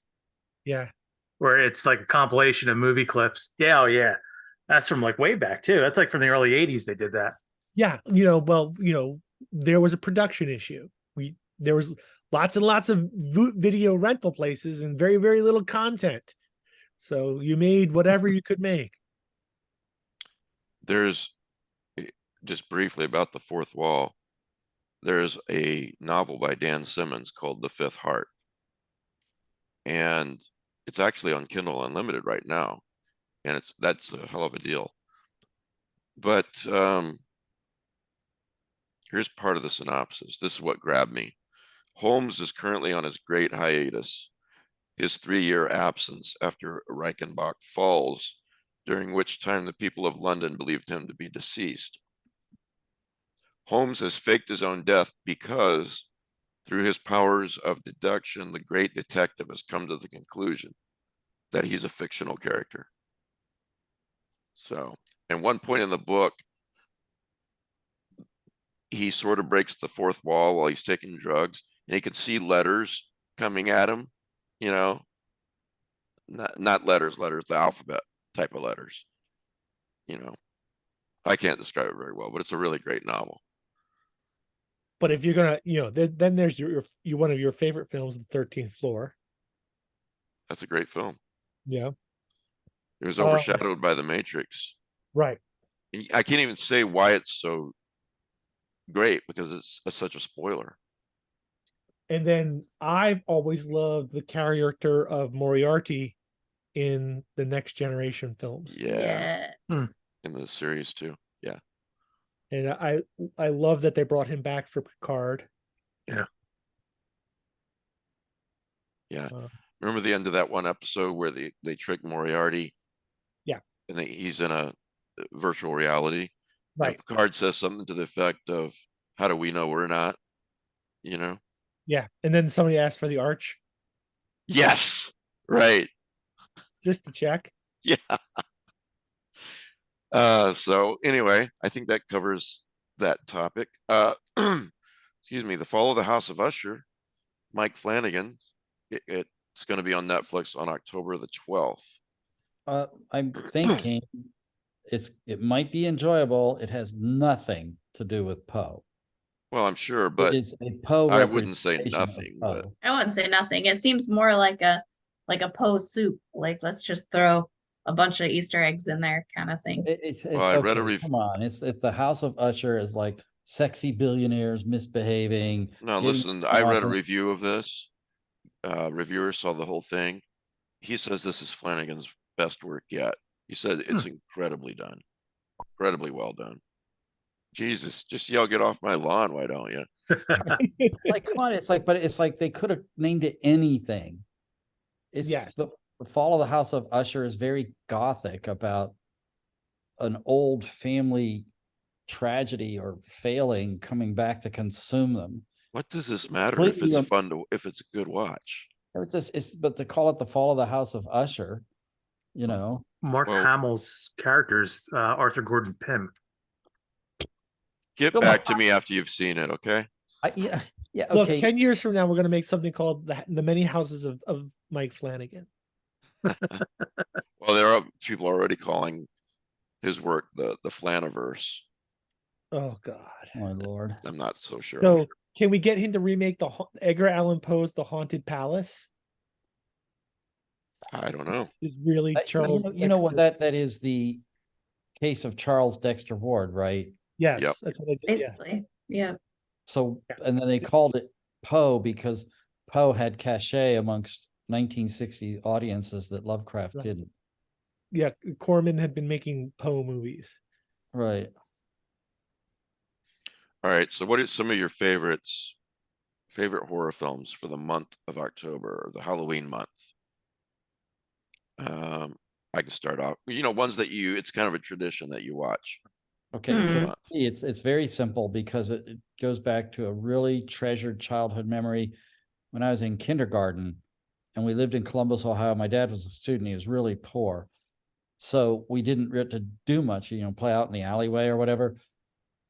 Yeah, where it's like a compilation of movie clips. Yeah, oh yeah. That's from like way back too. That's like from the early 80s they did that. yeah. Well, there was a production issue. There was lots and lots of video rental places and very, very little content. So you made whatever you could make. There's just briefly about the fourth wall. There's a novel by Dan Simmons called The Fifth Heart. And it's actually on Kindle Unlimited right now. And that's a hell of a deal. But here's part of the synopsis. This is what grabbed me. Holmes is currently on his great hiatus, his 3-year absence after Reichenbach falls, during which time the people of London believed him to be deceased. Holmes has faked his own death because, through his powers of deduction, the great detective has come to the conclusion that he's a fictional character. So, at one point in the book, he sort of breaks the fourth wall while he's taking drugs, and he can see letters coming at him, you know, not letters, the alphabet type of letters. I can't describe it very well, but it's a really great novel. But if you're gonna, then there's your one of your favorite films, The 13th Floor. That's a great film. Yeah. It was overshadowed by The Matrix. Right. I can't even say why it's so great because it's such a spoiler. And then I've always loved the character of Moriarty in the Next Generation films. Yeah. Yeah. In the series too. Yeah. And I love that they brought him back for Picard. Yeah. Uh, Remember the end of that one episode where they trick Moriarty? Yeah. And he's in a virtual reality. Right. And Picard says something to the effect of, "How do we know we're not?" Yeah. And then somebody asked for the arch Yes. Right. just to check. Yeah. So anyway, I think that covers that topic. Excuse me, The Fall of the House of Usher, Mike Flanagan. It's going to be on Netflix on October the 12th. I'm thinking it might be enjoyable. It has nothing to do with Poe. Well, I'm sure, but It's a Poe. I wouldn't say representation of nothing, but Poe. I wouldn't say nothing. It seems more like a Poe soup. Like, let's just throw a bunch of Easter eggs in there kind of thing. It's Well, I read a okay, come on. It's the House of Usher is like sexy billionaires misbehaving. no, getting listen, I read a off- review of this. Reviewer saw the whole thing. He says this is Flanagan's best work yet. He said it's incredibly done, incredibly well done. Jesus, just yell, "Get off my lawn," why don't you? It's like, come on, but it's like they could have named it anything. It's Yes. the Fall of the House of Usher is very gothic about an old family tragedy or failing coming back to consume them. What does this matter if Completely it's fun if it's a good watch? But to call it the Fall of the House of Usher, Mark Well- Hamill's character's Arthur Gordon Pym. Get Come back on. to me after you've seen it, okay? yeah, Look, okay. 10 years from now, we're going to make something called the Many Houses of Mike Flanagan. Well, there are people already calling his work the Flaniverse. Oh, God. My Lord. I'm not so sure. So can we get him to remake Edgar Allan Poe's The Haunted Palace? I don't know. Is really Charles. You know what Dexter- that is the case of Charles Dexter Ward, right? Yes, Yep. that's what I did. Yeah. Basically. Yeah. So, Yeah. and then they called it Poe because Poe had cachet amongst 1960 audiences that Lovecraft Right. didn't. Yeah, Corman had been making Poe movies. Right. All right. So what are some of your favorites favorite horror films for the month of October, the Halloween month. I can start off, ones that it's kind of a tradition that you watch. Okay, every so month. it's very simple because it goes back to a really treasured childhood memory. When I was in kindergarten and we lived in Columbus, Ohio, my dad was a student. He was really poor. So we didn't get to do much, play out in the alleyway or whatever.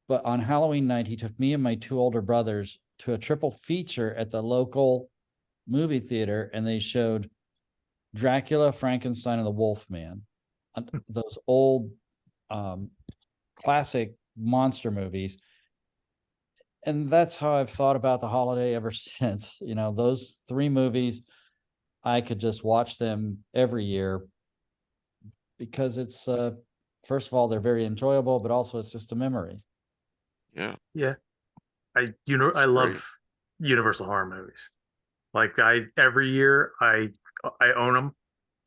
But on Halloween night, he took me and my two older brothers to a triple feature at the local movie theater, and they showed Dracula, Frankenstein, and the Wolfman. Those old classic monster movies. And that's how I've thought about the holiday ever since. Those three movies, I could just watch them every year because it's first of all, they're very enjoyable, but also it's just a memory. Yeah. Yeah. I That's love Universal horror movies. Like every year I own them.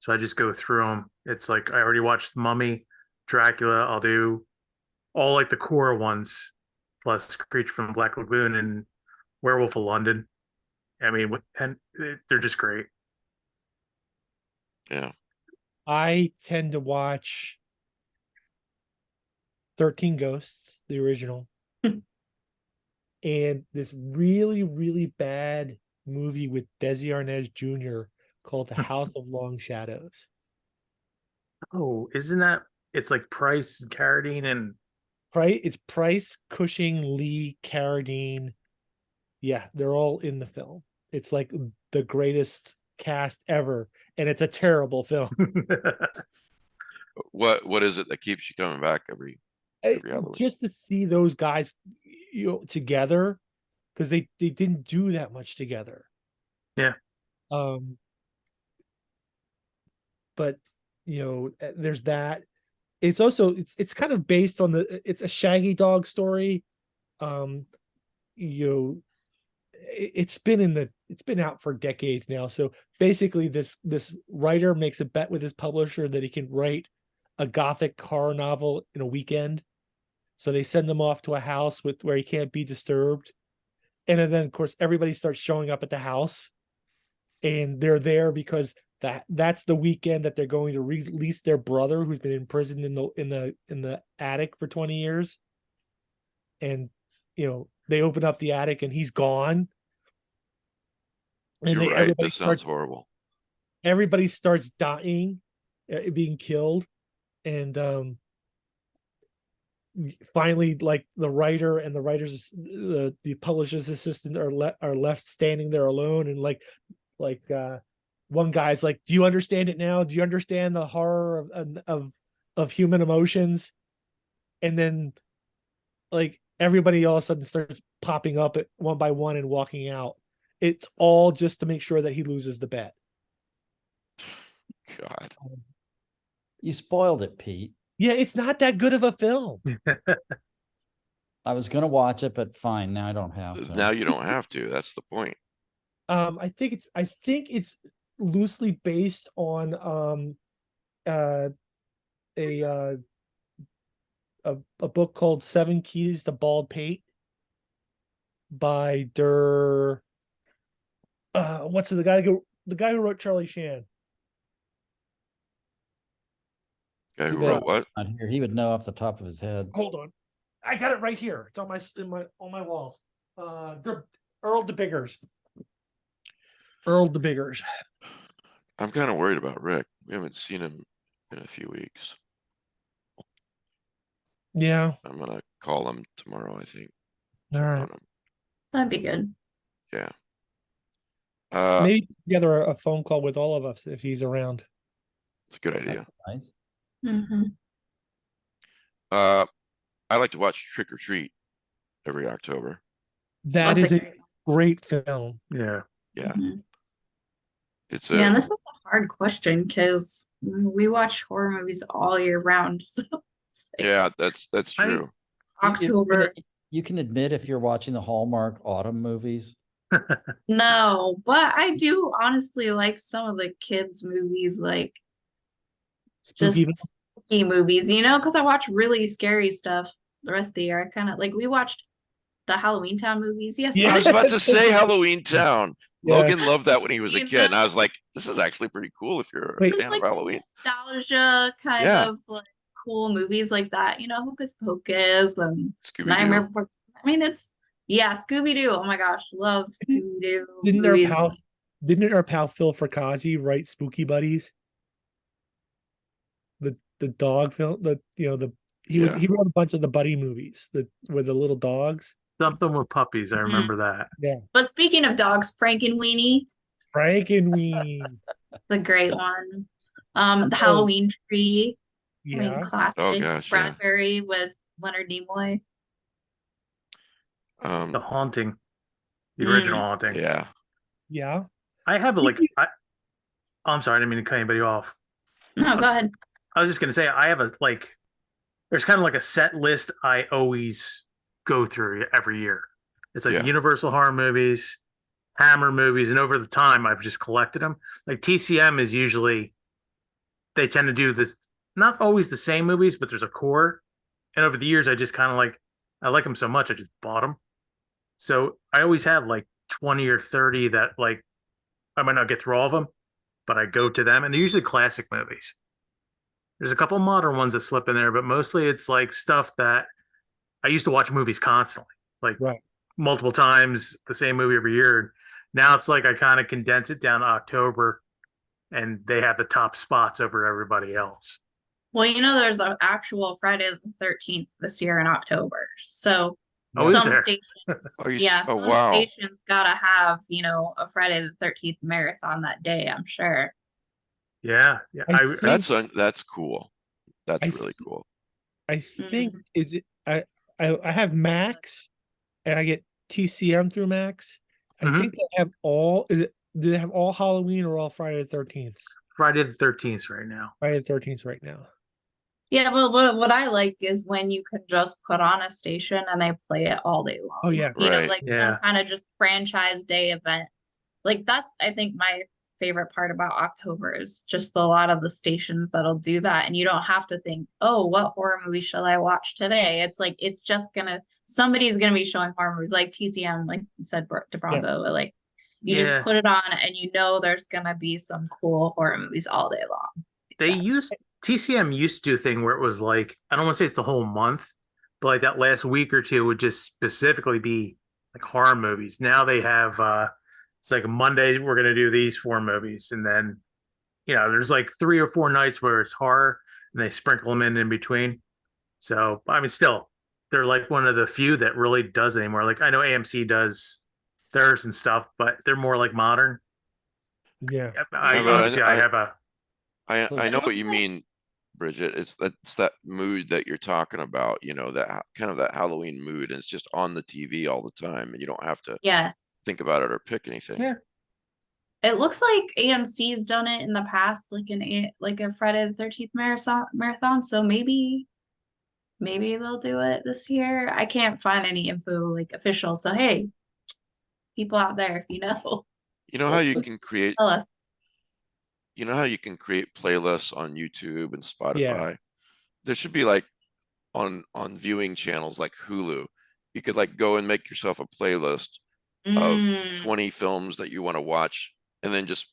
So I just go through them. It's like I already watched Mummy, Dracula. I'll do all like the core ones, plus Creature from Black Lagoon and Werewolf of London. I mean, they're just great. Yeah. I tend to watch 13 Ghosts, the original, and this really, really bad movie with Desi Arnaz Jr. called The House of Long Shadows. Oh, isn't that it's like Price and Carradine and It's Price, Cushing, Lee, Carradine. Yeah, they're all in the film. It's like the greatest cast ever, and it's a terrible film. What is it that keeps you coming back every Halloween? Just to see those guys, together, because they didn't do that much together. Yeah. But there's that. It's also it's kind of based on it's a Shaggy Dog story. It's been out for decades now. So basically this writer makes a bet with his publisher that he can write a gothic horror novel in a weekend. So they send him off to a house where he can't be disturbed. And then of course everybody starts showing up at the house, and they're there because that's the weekend that they're going to release their brother who's been imprisoned in the attic for 20 years. And they open up the attic and he's gone. And You're right. This sounds horrible. Everybody starts dying, being killed, and finally, like the writer and the publisher's assistant are left standing there alone, and like one guy's like, "Do you understand it now? Do you understand the horror of human emotions?" And then, like, everybody all of a sudden starts popping up one by one and walking out. It's all just to make sure that he loses the bet. God. You spoiled it, Pete. Yeah, it's not that good of a film. I was going to watch it, but fine. Now I don't have to. Now you don't have to. That's the point. I think it's loosely based on a book called Seven Keys to Bald Pate by what's the guy who wrote Charlie Sheen? Guy who wrote what? Not here. He would know off the top of his head. Hold on, I got it right here. It's on my walls. Earl de Biggers. I'm kind of worried about Rick. We haven't seen him in a few weeks. Yeah. I'm gonna call him tomorrow, I think. All right. On him. That'd be good. Yeah. Maybe together a phone call with all of us if he's around. It's a good idea. Nice. Mm-hmm. I like to watch Trick or Treat every October. That is a great film. Yeah. Yeah. Mm-hmm. It's and this is a hard question because we watch horror movies all year round. So yeah, that's true. October. You can admit if you're watching the Hallmark autumn movies. No, but I do honestly like some of the kids' movies, like spooky movies, because I watch really scary stuff the rest of the year. I kind of like we watched the Halloween Town movies. Yes, Yeah. I was about to say Halloween Town. Yeah. Logan loved that when he was a You kid, and know? I was like, "This is actually pretty cool if you're a Wait. just fan like of Halloween." nostalgia kind Yeah. of like cool movies like that, Hocus Pocus and Scooby Nightmare Doo. Before. I mean, it's Scooby Doo. Oh my gosh, love Scooby Doo Didn't our movies. pal Phil Fracassi write Spooky Buddies? The dog film, he Yeah. he wrote a bunch of the buddy movies with the little dogs. Something with puppies. I Mhm. remember that. Yeah. But speaking of dogs, Frankenweenie, Frankenweenie. it's a great one. The Halloween Tree. I mean, Yeah. classic. Oh, gosh, yeah. Bradbury with Leonard Nimoy. The Haunting, the original Haunting. Yeah. Yeah. I have oh, I'm sorry, I didn't mean to cut anybody off. No, go ahead. I was just gonna say I have there's kind of like a set list I always go through every year. It's like Yeah. the Universal horror movies, Hammer movies, and over the time I've just collected them. Like TCM is usually they tend to do this, not always the same movies, but there's a core. And over the years, I just kind of I like them so much, I just bought them. So I always have 20 or 30 that I might not get through all of them, but I go to them, and they're usually classic movies. There's a couple modern ones that slip in there, but mostly it's stuff that I used to watch movies constantly, Right. multiple times, the same movie every year. Now it's I kind of condense it down to October, and they have the top spots over everybody else. Well, there's an actual Friday the 13th this year in October. So Oh, is some there? stations, Oh, some wow. stations gotta have, a Friday the 13th marathon that day, I'm sure. Yeah, yeah. That's cool. That's I really cool. I think is it I have Max and I get TCM through Max. I Mhm. think they have do they have all Halloween or all Friday the 13th? Friday the 13th right now. Friday the 13th right now. Yeah, but what I like is when you can just put on a station and they play it all day long. Oh, yeah. Right. Like Yeah. some kind of just franchise day event. That's, I think, my favorite part about October is just a lot of the stations that'll do that. And you don't have to think, oh, what horror movie shall I watch today? It's it's just somebody's gonna be showing horror movies like TCM, like you said, DeBronzo, but you Yeah. just put it on and there's gonna be some cool horror movies all day long. TCM used to do a thing where it was I don't want to say it's the whole month, but that last week or two would just specifically be horror movies. Now they have it's Monday we're gonna do these 4 movies, and then there's 3 or 4 nights where it's horror and they sprinkle them in between. So I mean, still they're one of the few that really does it anymore. I know AMC does theirs and stuff, but they're more modern. Yeah. I know what you mean, Bridget. It's that mood that you're talking about, that kind of that Halloween mood, and it's just on the TV all the time, and you don't have to think about it or pick anything. Yeah. It looks like AMC's done it in the past, a Friday the 13th marathon. So maybe they'll do it this year. I can't find any info official. So hey, people out there, if you know. You know how you can create Tell us. You know how you can create playlists on YouTube and Spotify? Yeah. There should be on viewing channels like Hulu. You could go and make yourself a playlist of 20 films that you want to watch, and then just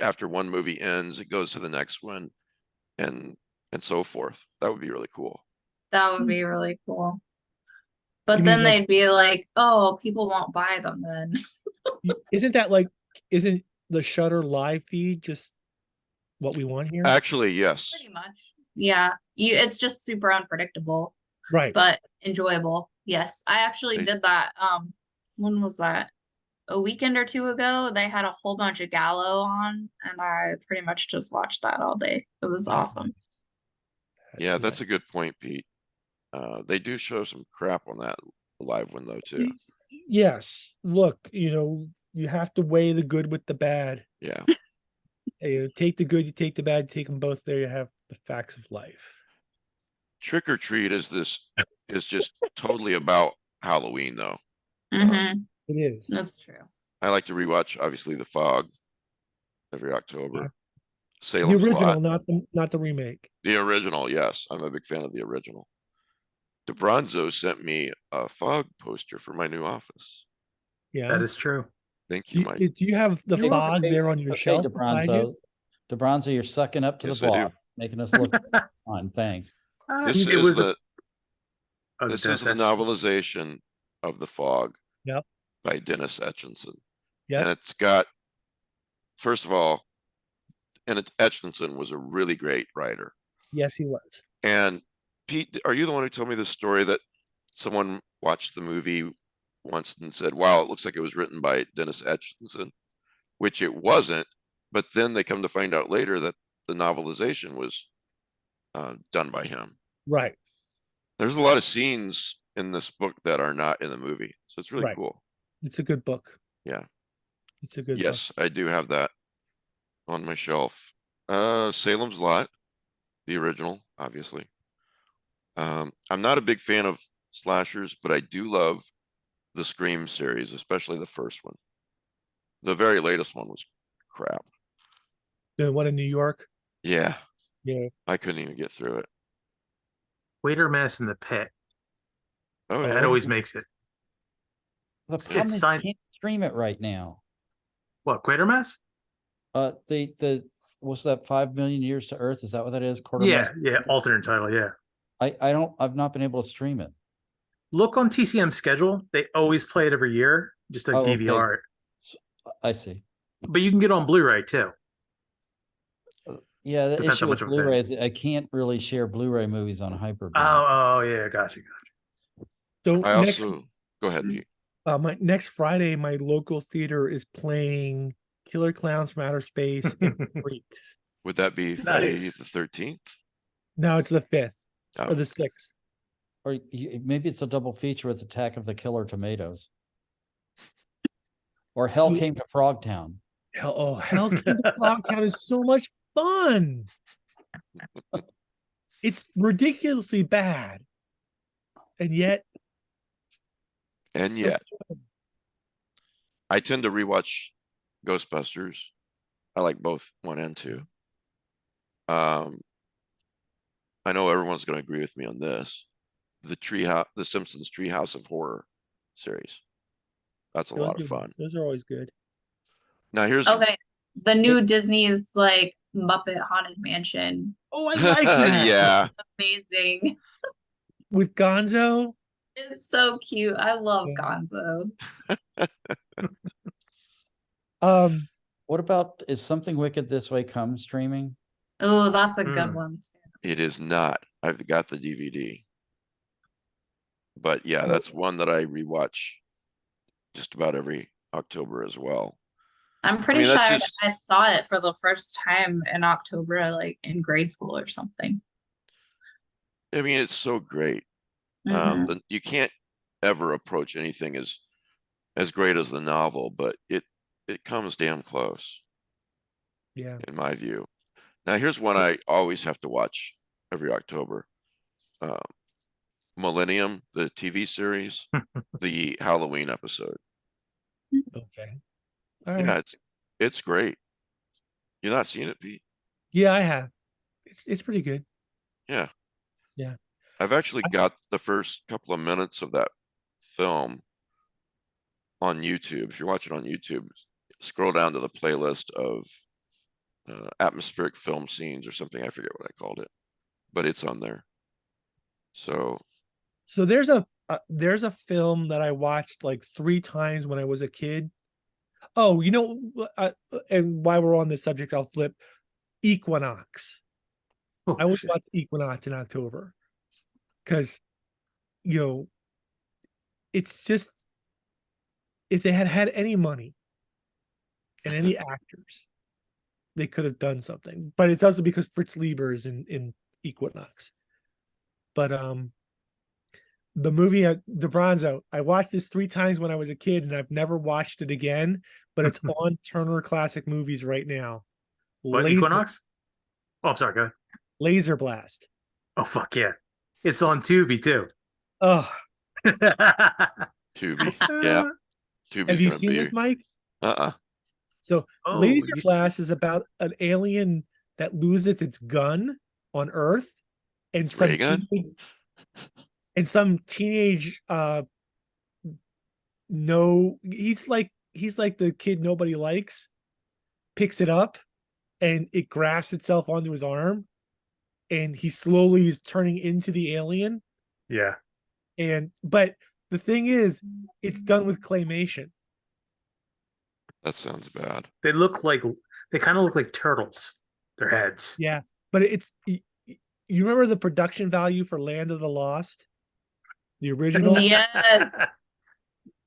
after one movie ends, it goes to the next one, and so forth. That would be really cool. That would be really cool. But You then mean, they'd be like, oh, people won't buy them then. Isn't the Shudder live feed just what we want here? Actually, yes. Pretty much. Yeah. It's just super unpredictable, Right. but enjoyable. Yes. I actually Right. did that. When was that? A weekend or 2 ago. They had a whole bunch of Gallo on, and I pretty much just watched that all day. It was awesome. Yeah, that's a good point, Pete. They do show some crap on that live one though too. Yes. Look, you have to weigh the good with the bad. Yeah. You take the good, you take the bad, you take them both. There you have the facts of life. Trick or Treat is just totally about Halloween though. Mhm. It is. That's true. I like to rewatch obviously The Fog every October. The Salem's original, Lot. not the remake. The original, yes. I'm a big fan of the original. DeBronzo sent me a fog poster for my new office. Yeah. That is true. Thank Do you, Mike. do you have the You were fog great. there on your Okay, shelf beside you? DeBronzo, you're sucking up to Yes, the I do. vlog, making us look fine. Thanks. This It is was the oh, this Dennis is the Etchison. novelization of The Fog Yep. by Dennis Etchison. Yep. And it's got, first of all, Etchison was a really great writer. Yes, he was. And Pete, are you the one who told me the story that someone watched the movie once and said, wow, it looks like it was written by Dennis Etchison, which it wasn't. But then they come to find out later that the novelization was done by him. Right. There's a lot of scenes in this book that are not in the movie. So it's really Right. cool. It's a good book. Yeah. It's a good book. Yes, I do have that on my shelf. Salem's Lot, the original, obviously. I'm not a big fan of slashers, but I do love the Scream series, especially the first one. The very latest one was crap. The one in New York. Yeah, Yeah. I couldn't even get through it. Quatermass in the Pit. Oh, That yeah. always makes it. The It's problem is you signed- can't stream it right now. What, Quatermass? The what's that, 5 million years to Earth? Is that what that is? Yeah, yeah, alternate title, yeah. I've not been able to stream it. Look on TCM's schedule. They always play it every year, just a Oh, okay. DVR it. I see. But you can get on Blu-ray too. Yeah, the Depends issue how with much of a fan. Blu-ray is I can't really share Blu-ray movies on Hyperband. Oh, yeah, gotcha. So I next, also, go ahead, Pete. my next Friday, my local theater is playing Killer Clowns from Outer Space and Freaks. Would that be Friday Nice. the 13th? No, it's the 5th Oh, or the 6th. Or maybe it's a double feature with Attack of the Killer Tomatoes. Or Hell See- Came to Frogtown. Hell Kid the Frogtown is so much fun. It's ridiculously bad. And yet, and so yet, fun. I tend to rewatch Ghostbusters. I like both 1 and 2. I know everyone's going to agree with me on this. The Simpsons Treehouse of Horror series. That's a lot of fun. Those are always good. Now here's Okay. The new Disney's like Muppet Haunted Mansion. Oh, I like that. yeah. Amazing. With Gonzo. It's so cute. I love Yeah. Gonzo. What about, is Something Wicked This Way Come streaming? Oh, that's a good Mm. one too. It is not. I've got the DVD. But yeah, that's one that I rewatch just about every October as well. I'm pretty mean, sure that's I just- I saw it for the first time in October, like in grade school or something. I mean, it's so great. Mhm. You can't ever approach anything as great as the novel, but it comes damn close Yeah. in my view. Now here's one I always have to watch every October. Millennium, the TV series, the Halloween episode. Okay. All right. Yeah, it's great. You're not seeing it, Pete? Yeah, I have. It's pretty good. Yeah. Yeah. I've actually got the first couple of minutes of that film on YouTube. If you're watching on YouTube, scroll down to the playlist of atmospheric film scenes or something. I forget what I called it, but it's on there. So there's a film that I watched like 3 times when I was a kid. Oh, and while we're on this subject, I'll flip Equinox. Oh, I always shit. watch Equinox in October because, it's just, if they had had any money and any actors, they could have done something. But it's also because Fritz Lieber is in Equinox. But the movie DeBronzo, I watched this 3 times when I was a kid, and I've never watched it again. But it's on Turner Classic Movies right now. What, Equinox? Oh, I'm sorry, go ahead. Laser Blast. Oh, fuck yeah. It's on Tubi too. Oh, Tubi, yeah. Tubi's have you gonna seen be. this, Mike? So Oh, Laser you- Blast is about an alien that loses its gun on Earth, and some Ray gun? teenage- and some teenage no, he's like the kid nobody likes, picks it up and it grafts itself onto his arm, and he slowly is turning into the alien. Yeah. But the thing is, it's done with claymation. That sounds bad. They kind of look like turtles, their heads. Yeah, but you remember the production value for Land of the Lost, the original? Yes.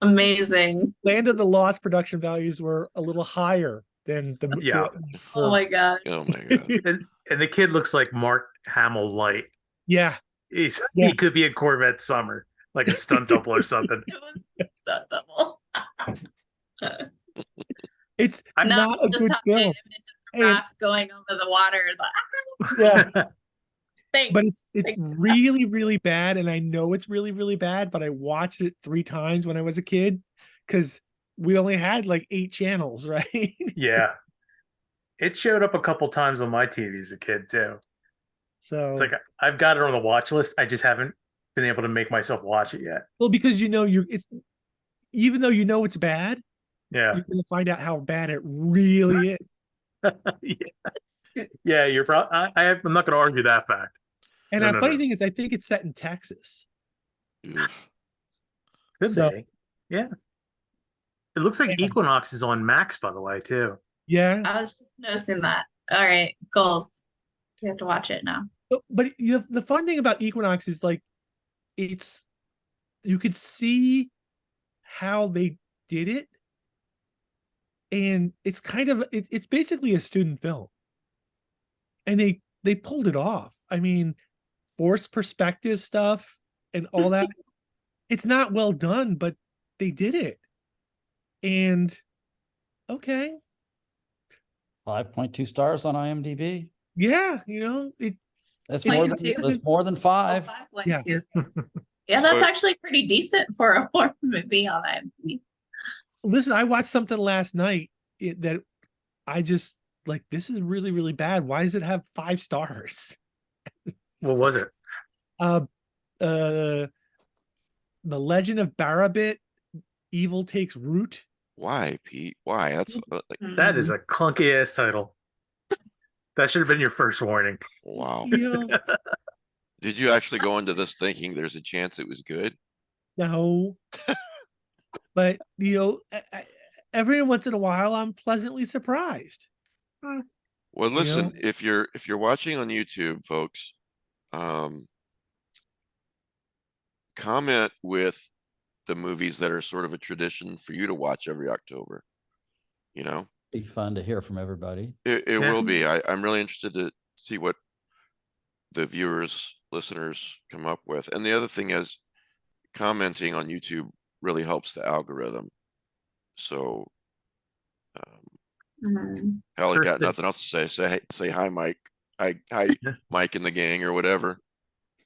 Amazing. Land of the Lost production values were a little higher than the Yeah. Oh my god. Oh my god. And the kid looks like Mark Hamill light. Yeah, He Yeah. could be a Corvette Summer, like a stunt double or something. It was that double. it's I'm not a just good have the film. image of the raft going over the water. Yeah, Thanks. but it's Thanks. really, really bad, and I know it's really, really bad, but I watched it 3 times when I was a kid because we only had like 8 channels, right? Yeah. It showed up a couple times on my TV as a kid too. So It's like I've got it on the watch list. I just haven't been able to make myself watch it yet. well, because it's even though you know it's bad, Yeah. you're gonna find out how bad it really is. Yeah, you're probably. I'm not going to argue that fact. And No, the no, funny no. thing is, I think it's set in Texas. Oof. Could So- be. Yeah. It looks like Yeah. Equinox is on Max, by the way, too. Yeah, I was just noticing that. All right, goals. We have to watch it now. but the fun thing about Equinox is like you could see how they did it, and it's kind of it's basically a student film, and they pulled it off. I mean, forced perspective stuff and all that. It's not well done, but they did it. And okay, 5.2 stars on IMDb. yeah, That's It's more like than two. that's more than 5. Yeah. Yeah, that's So- actually pretty decent for a horror movie on IMDb. Listen, I watched something last night that I just like. This is really, really bad. Why does it have 5 stars? What was it? Uh, The Legend of Barabit, Evil Takes Root. Why, Pete? Why? That's like, That is a clunky ass title. That should have been your first warning. wow. You know, Did you actually go into this thinking there's a chance it was good? no. But every once in a while, I'm pleasantly surprised. Well, You listen, know? if you're watching on YouTube, folks, comment with the movies that are sort of a tradition for you to watch every October. You know, Be fun to hear from everybody. it Yeah. will be. I'm really interested to see what the viewers, listeners come up with. And the other thing is, commenting on YouTube really helps the algorithm. So, Mhm. hell, I First got thing- nothing else to say. Say hi, Mike. Hi, Yeah. Mike and the gang or whatever.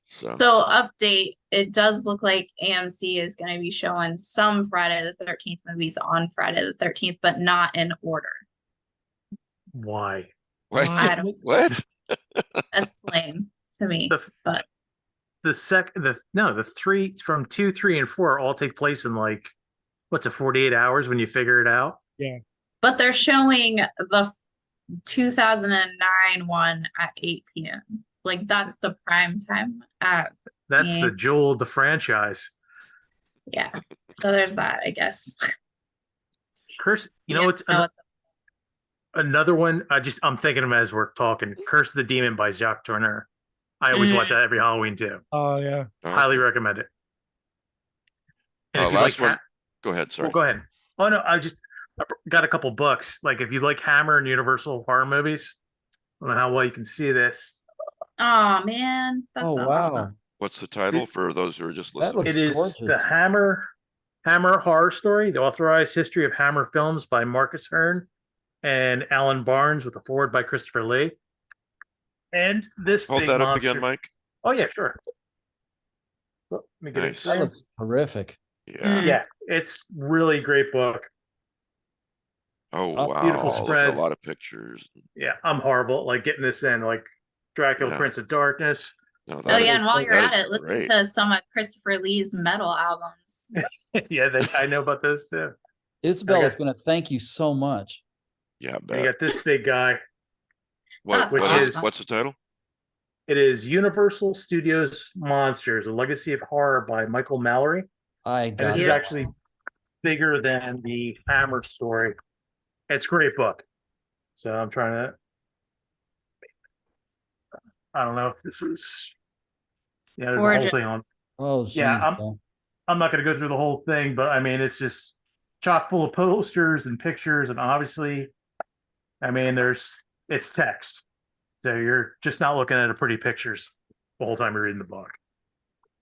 So, So update, it does look like AMC is going to be showing some Friday the 13th movies on Friday the 13th, but not in order. Why? what? I don't- What? That's lame to me, The- but The 3 from 2, 3, and 4 all take place in like what's it, 48 hours when you figure it out. but they're showing the 2009 one at 8 p.m. Like that's the prime time. That's Yeah. the jewel of the franchise. Yeah. So there's that, I guess. Curse, Yeah, it's so it's- another one. I'm thinking of as we're talking. Curse of the Demon by Jacques Tourneur. I always watch that every Halloween too. Oh yeah. Oh, Highly recommend it. And if you last like one. Go ahead. Sorry. well, go ahead. Oh no, I got a couple books. Like if you like Hammer and Universal horror movies, I don't know how well you can see this. Oh man, that's Oh awesome. wow. What's the title for those who are just That listening? looks It is gorgeous. the Hammer Horror Story, the authorized history of Hammer films by Marcus Hearn and Alan Barnes, with a foreword by Christopher Lee. And this Hold big that up monster. again, Mike. Oh yeah, sure. Let me get Nice. it. That there. looks horrific. Yeah. Yeah, it's really great book. Oh, Oh, wow. beautiful Look at spreads. a lot of pictures. Yeah, I'm horrible. Like getting this in, like Dracula, Yeah. Prince of Darkness, No, Oh that yeah, is- and while you're that at is it, listen great. to some of Christopher Lee's metal albums. Yeah, I know about those too. Isabel is got- going to thank you so much. Yeah, I And you bet. got this big guy. What, That's awesome. what's the title? It is Universal Studios Monsters: A Legacy of Horror by Michael Mallory. I And got this it. is Yeah. actually bigger than the Hammer story. It's a great book. So I'm trying to. I don't know if this is. Yeah, there's a whole thing on. Gorgeous. Oh, Yeah, geez, Bill. I'm not going to go through the whole thing, but I mean, it's just chock full of posters and pictures, and obviously, I mean, it's text, so you're just not looking at a pretty pictures the whole time you're reading the book.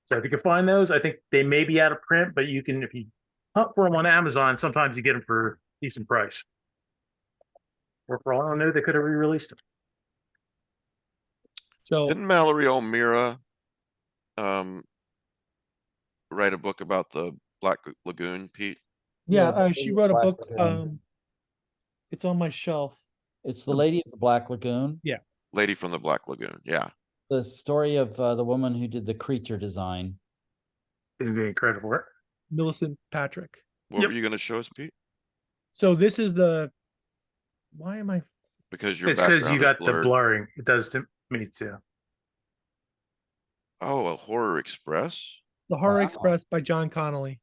So if you can find those, I think they may be out of print, but you can, if you hunt for them on Amazon, sometimes you get them for a decent price. Or for all I know, they could have re-released them. So Didn't Mallory O'Meara write a book about the Black Lagoon, Pete? yeah, the she Lady of wrote a Black book. Lagoon. It's on my shelf. It's the Lady of the Black Lagoon. Lady from the Black Lagoon. Yeah. The story of the woman who did the creature design. Didn't get any credit for it. Millicent Patrick. What Yep. were you going to show us, Pete? So this is the. Why am I? Because your It's because background you is got the blurred. blurring. It does to me too. Oh, a Horror Express. The Horror Wow. Express by John Connolly.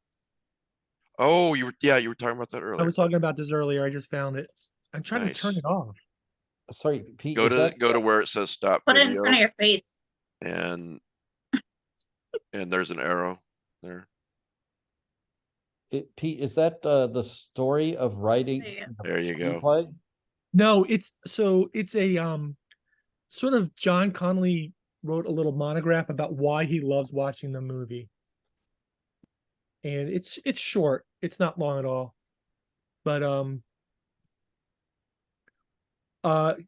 Oh, you were talking about that I earlier. was talking about this earlier. I just found it. I'm trying to turn Nice. it off. Sorry, Pete. Go is to that, go to where it says stop Put it in video, front of your face. and there's an arrow there. Pete, is that the story of writing? There you There you go. Screenplay? No, it's a sort of John Connolly wrote a little monograph about why he loves watching the movie. And it's short. It's not long at all. But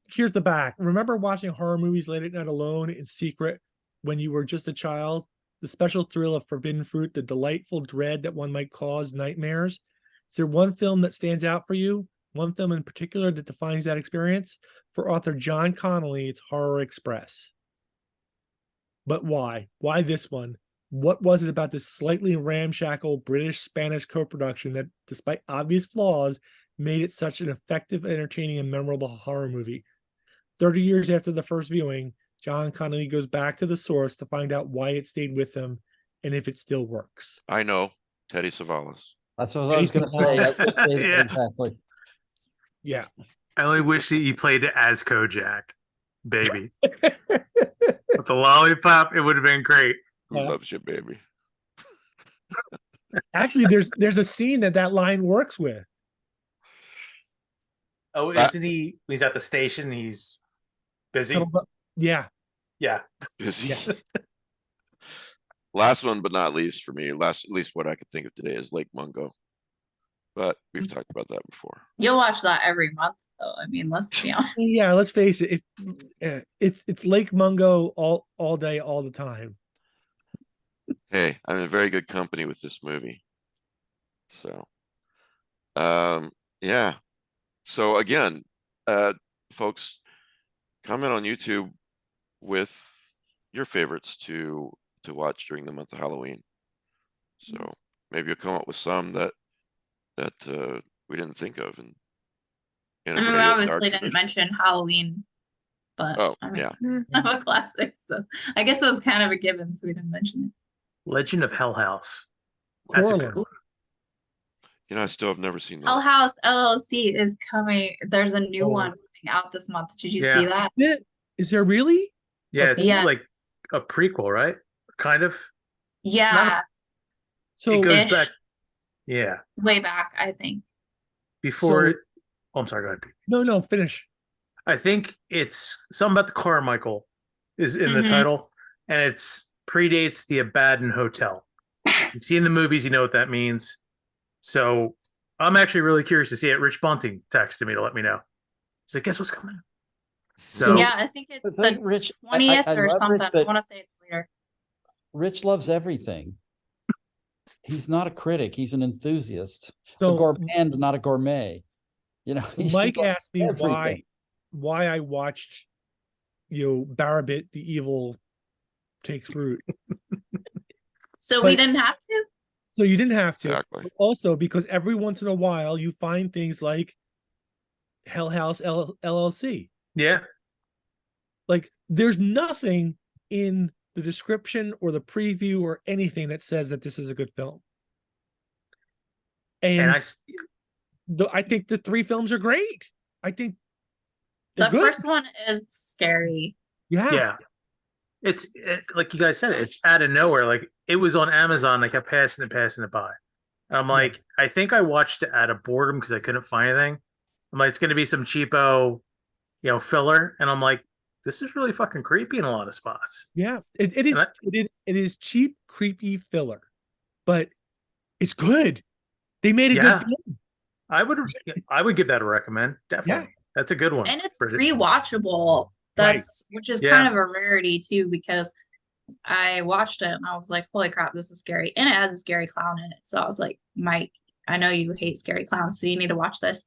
here's the back. Remember watching horror movies late at night alone in secret when you were just a child? The special thrill of forbidden fruit, the delightful dread that one might cause nightmares. Is there one film that stands out for you? One film in particular that defines that experience? For author John Connolly, it's Horror Express. But why? Why this one? What was it about this slightly ramshackle British-Spanish co-production that, despite obvious flaws, made it such an effective, entertaining, and memorable horror movie? 30 years after the first viewing, John Connolly goes back to the source to find out why it stayed with him and if it still works. I know, Teddy Savalas. That's what I was going to say. I was going to say that Yeah. exactly. Yeah. I only wish that you played it as Kojak, baby. With the lollipop, it would have been great. Who Yeah. loves you, baby? Actually, there's a scene that line works with. Oh, That- isn't he? He's at the station. He's busy. Yeah. Yeah. Busy. Yeah. Last one, but not least for me, at least what I could think of today is Lake Mungo. But we've Mm. talked about that before. You'll watch that every month, though. I mean, let's be honest. Yeah, let's face it. It's Lake Mungo all day, all the time. Hey, I'm in very good company with this movie. So, yeah. So again, folks, comment on YouTube with your favorites to watch during the month of Halloween. So maybe you'll come up with some that we didn't think of, and I mean, we integrate it into our obviously didn't tradition. mention Halloween, but Oh, I mean, yeah. I'm a classic, so I guess it was kind of a given, so we didn't mention Legend of Hell House. That's a good Coraline. one. You know, I still have never seen it. that. Hell House LLC is coming. There's a new Oh. one coming out this month. Did you Yeah. see that? Is there really? Yeah, it's Yeah. like a prequel, right? Kind of. Yeah, So It goes Ish. back. Yeah. way back, I think. Before So- it. Oh, I'm sorry. Go ahead. no, finish. I think it's something about the Carmichael is in the Mhm. title, and it's predates the Abaddon Hotel. You've seen the movies, you know what that means. So I'm actually really curious to see it. Rich Bunting texted me to let me know. He's like, guess what's coming? So Yeah, I think The it's thing, the Rich, 20th I or love something. Rich, I but want to say it's later. Rich loves everything. He's not a critic. He's an enthusiast. A So gourmand, not a gourmet. You know, he Mike loves asked me everything. why I watched Barabit, the evil takes root. So we But- didn't have to? So you didn't have to. Exactly. But also, because every once in a while you find things like Hell House LLC. Yeah. Like there's nothing in the description or the preview or anything that says that this is a good film. And And I I think the 3 films are great. I think The they're good. first one is scary. yeah. It's like you guys said, it's out of nowhere. Like it was on Amazon. I kept passing it by. And I'm like, I think I watched it out of boredom because I couldn't find anything. I'm like, it's going to be some cheapo, filler. And I'm like, this is really fucking creepy in a lot of spots. Yeah, it is. And It is cheap, creepy filler, but it's good. They made a Yeah. good film. I would give that a recommend. Definitely. That's a good one. And it's Bridget. rewatchable. Which is Yeah. kind of a rarity too, because I watched it and I was like, holy crap, this is scary. And it has a scary clown in it. So I was like, Mike, I know you hate scary clowns, so you need to watch this.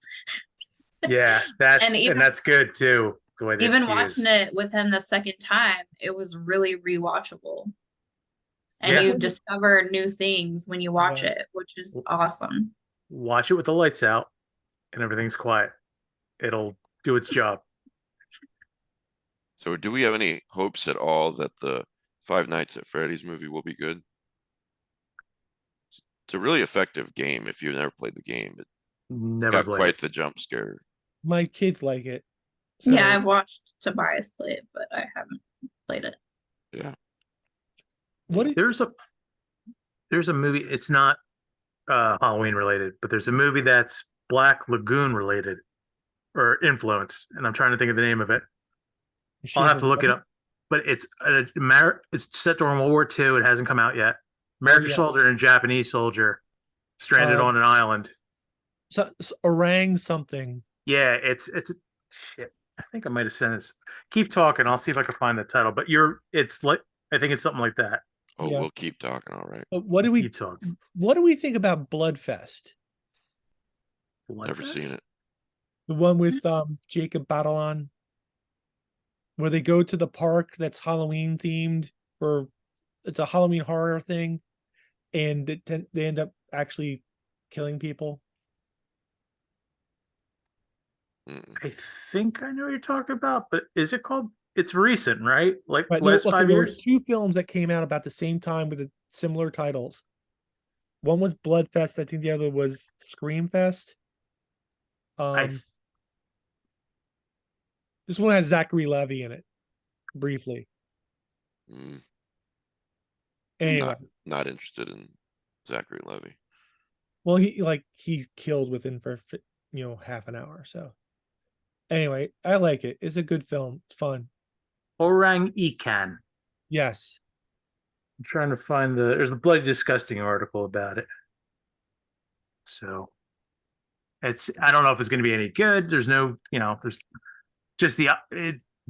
Yeah, that's even- and that's good too. The way that Even it's watching used. it with him the second time, it was really rewatchable. And Yeah. you discover new things when you watch Yeah. it, which is awesome. Watch it with the lights out and everything's quiet. It'll do its job. So do we have any hopes at all that the Five Nights at Freddy's movie will be good? It's a really effective game. If you've never played the game, it Never got played quite it. the jump scare. My kids like it. Yeah, So- I've watched Tobias play it, but I haven't played it. Yeah. What? There's a movie. It's not Halloween related, but there's a movie that's Black Lagoon related or influenced, and I'm trying to think of the name of it. I'll have to look it up. But it's set during World War II. It hasn't come out yet. American yeah. soldier and Japanese soldier stranded on an island. So orang something. Yeah, it's shit. I think I might have sent it. Keep talking. I'll see if I can find the title. But it's like I think it's something like that. Oh, Yeah. we'll keep talking. All right. But what do we Keep talking. what do we think about Bloodfest? Never seen it. The one with Jacob Batalon, where they go to the park that's Halloween themed it's a Halloween horror thing, and they end up actually killing people. Mm. I think I know what you're talking about, but is it called? It's recent, right? Like Right, last okay, 5 there were years. 2 films that came out about the same time with similar titles. One was Bloodfest. I think the other was Screamfest. I This one has Zachary Levi in it, briefly. Mm. Anyway, Not interested in Zachary Levi. well, he killed within half an hour. So anyway, I like it. It's a good film. It's fun. Orang Ikan. Yes. I'm trying to find there's the Bloody Disgusting article about it. So I don't know if it's going to be any good. There's no, there's just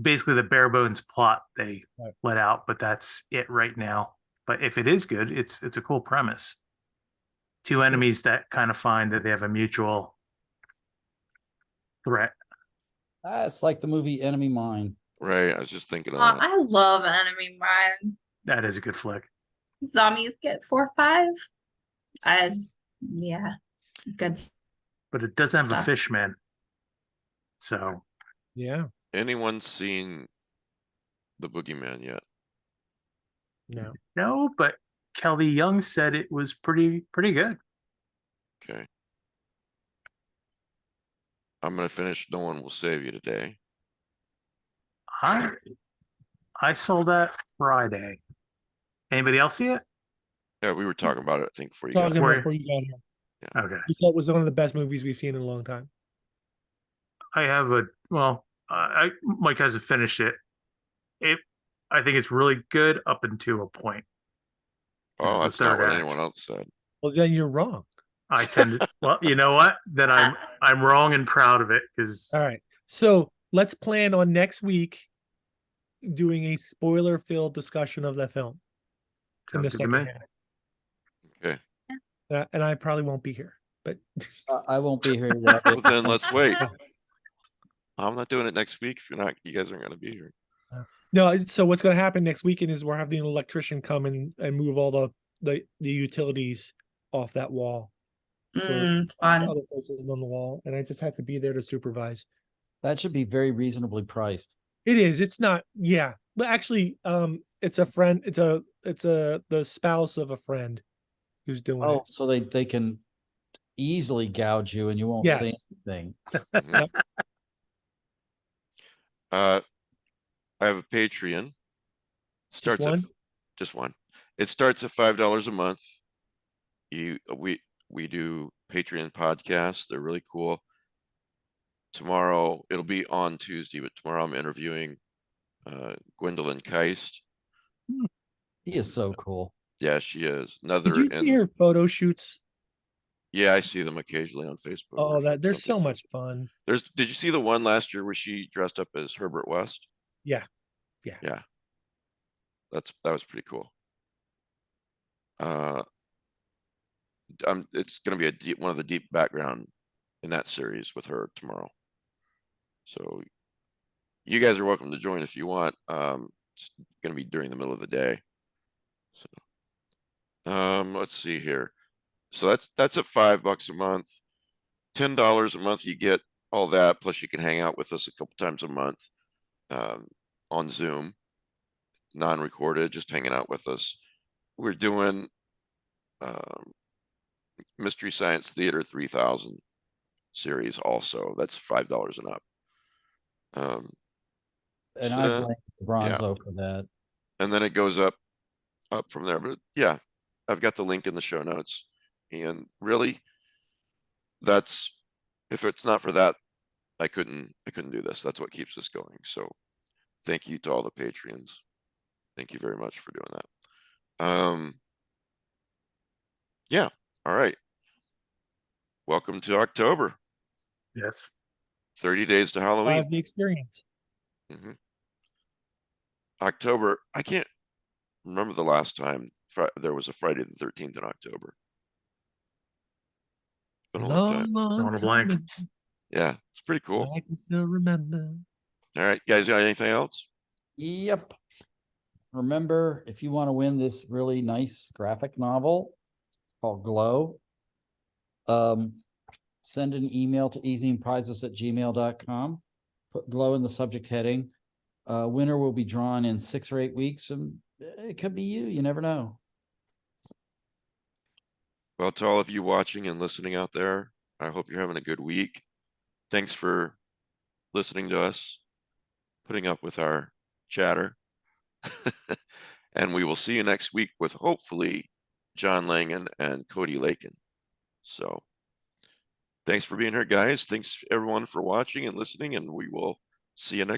basically the bare bones plot they let out, but that's it right now. But if it is good, it's a cool premise. 2 enemies that kind of find that they have a mutual threat. It's like the movie Enemy Mine. Right. I was just thinking of that. I love Enemy Mine. That is a good flick. Zombies get 4 or 5. Yeah, good. But it doesn't have Stuff. a fish man. So Yeah. Anyone seen the Boogeyman yet? No. no, but Kelly Young said it was pretty good. Okay. I'm gonna finish No One Will Save You today. I saw that Friday. Anybody else see it? Yeah, we were talking about it, I think, before you got Talking here. about before you got here. Okay. You thought it was one of the best movies we've seen in a long time. I have Mike hasn't finished it. I think it's really good up until a point. Oh, It's the that's not third what act. anyone else said. Well, then you're wrong. I tend to well, you know what? Then I'm wrong and proud of it because All right. So let's plan on next week doing a spoiler-filled discussion of that film. In the sounds good to second me. half. Okay. And I probably won't be here, but I won't be here. Yet. Well, then let's wait. I'm not doing it next week if you guys aren't gonna be here. No, so what's going to happen next weekend is we're having an electrician come and move all the utilities off that wall. Fun. Other places on the wall, and I just have to be there to supervise. That should be very reasonably priced. It is. It's not. Yeah, but actually, it's a friend. It's the spouse of a friend who's doing Oh, it. so they can easily gouge you and you won't say Yes. anything. Mhm. I have a Patreon. Starts one? just one. It starts at $5 a month. We do Patreon podcasts. They're really cool. Tomorrow, it'll be on Tuesday, but tomorrow I'm interviewing Gwendolyn Keist. He is so cool. Yeah, she is. Did Another you see her photo shoots? Yeah, I see them occasionally on Facebook. Oh, or they're so something. much fun. Did you see the one last year where she dressed up as Herbert West? Yeah. Yeah. That was pretty cool. It's going to be one of the deep background in that series with her tomorrow. So you guys are welcome to join if you want. It's going to be during the middle of the day. So, let's see here. So that's at $5 a month. $10 a month, you get all that. Plus you can hang out with us a couple times a month, on Zoom, non-recorded, just hanging out with us. We're doing, Mystery Science Theater 3000 series also. That's $5 and up. And So, I blame Bronzo for that. and then it goes up from there. But yeah, I've got the link in the show notes. And really, if it's not for that, I couldn't do this. That's what keeps us going. So thank you to all the Patreons. Thank you very much for doing that. Yeah. All right. Welcome to October. Yes. 30 days to I Halloween. have the experience. Mhm. October. I can't remember the last time there was a Friday the 13th in October. Been a long time. Drawing a blank. ago, Yeah, it's pretty cool. I can still remember. All right, guys, got anything else? Yep. Remember, if you want to win this really nice graphic novel called Glow, send an email to easyandprizes@gmail.com. Put Glow in the subject heading. Winner will be drawn in 6 or 8 weeks, and it could be you. You never know. Well, to all of you watching and listening out there, I hope you're having a good week. Thanks for listening to us, putting up with our chatter. And we will see you next week with hopefully John Langan and Cody Lakin. So thanks for being here, guys. Thanks everyone for watching and listening, and we will see you next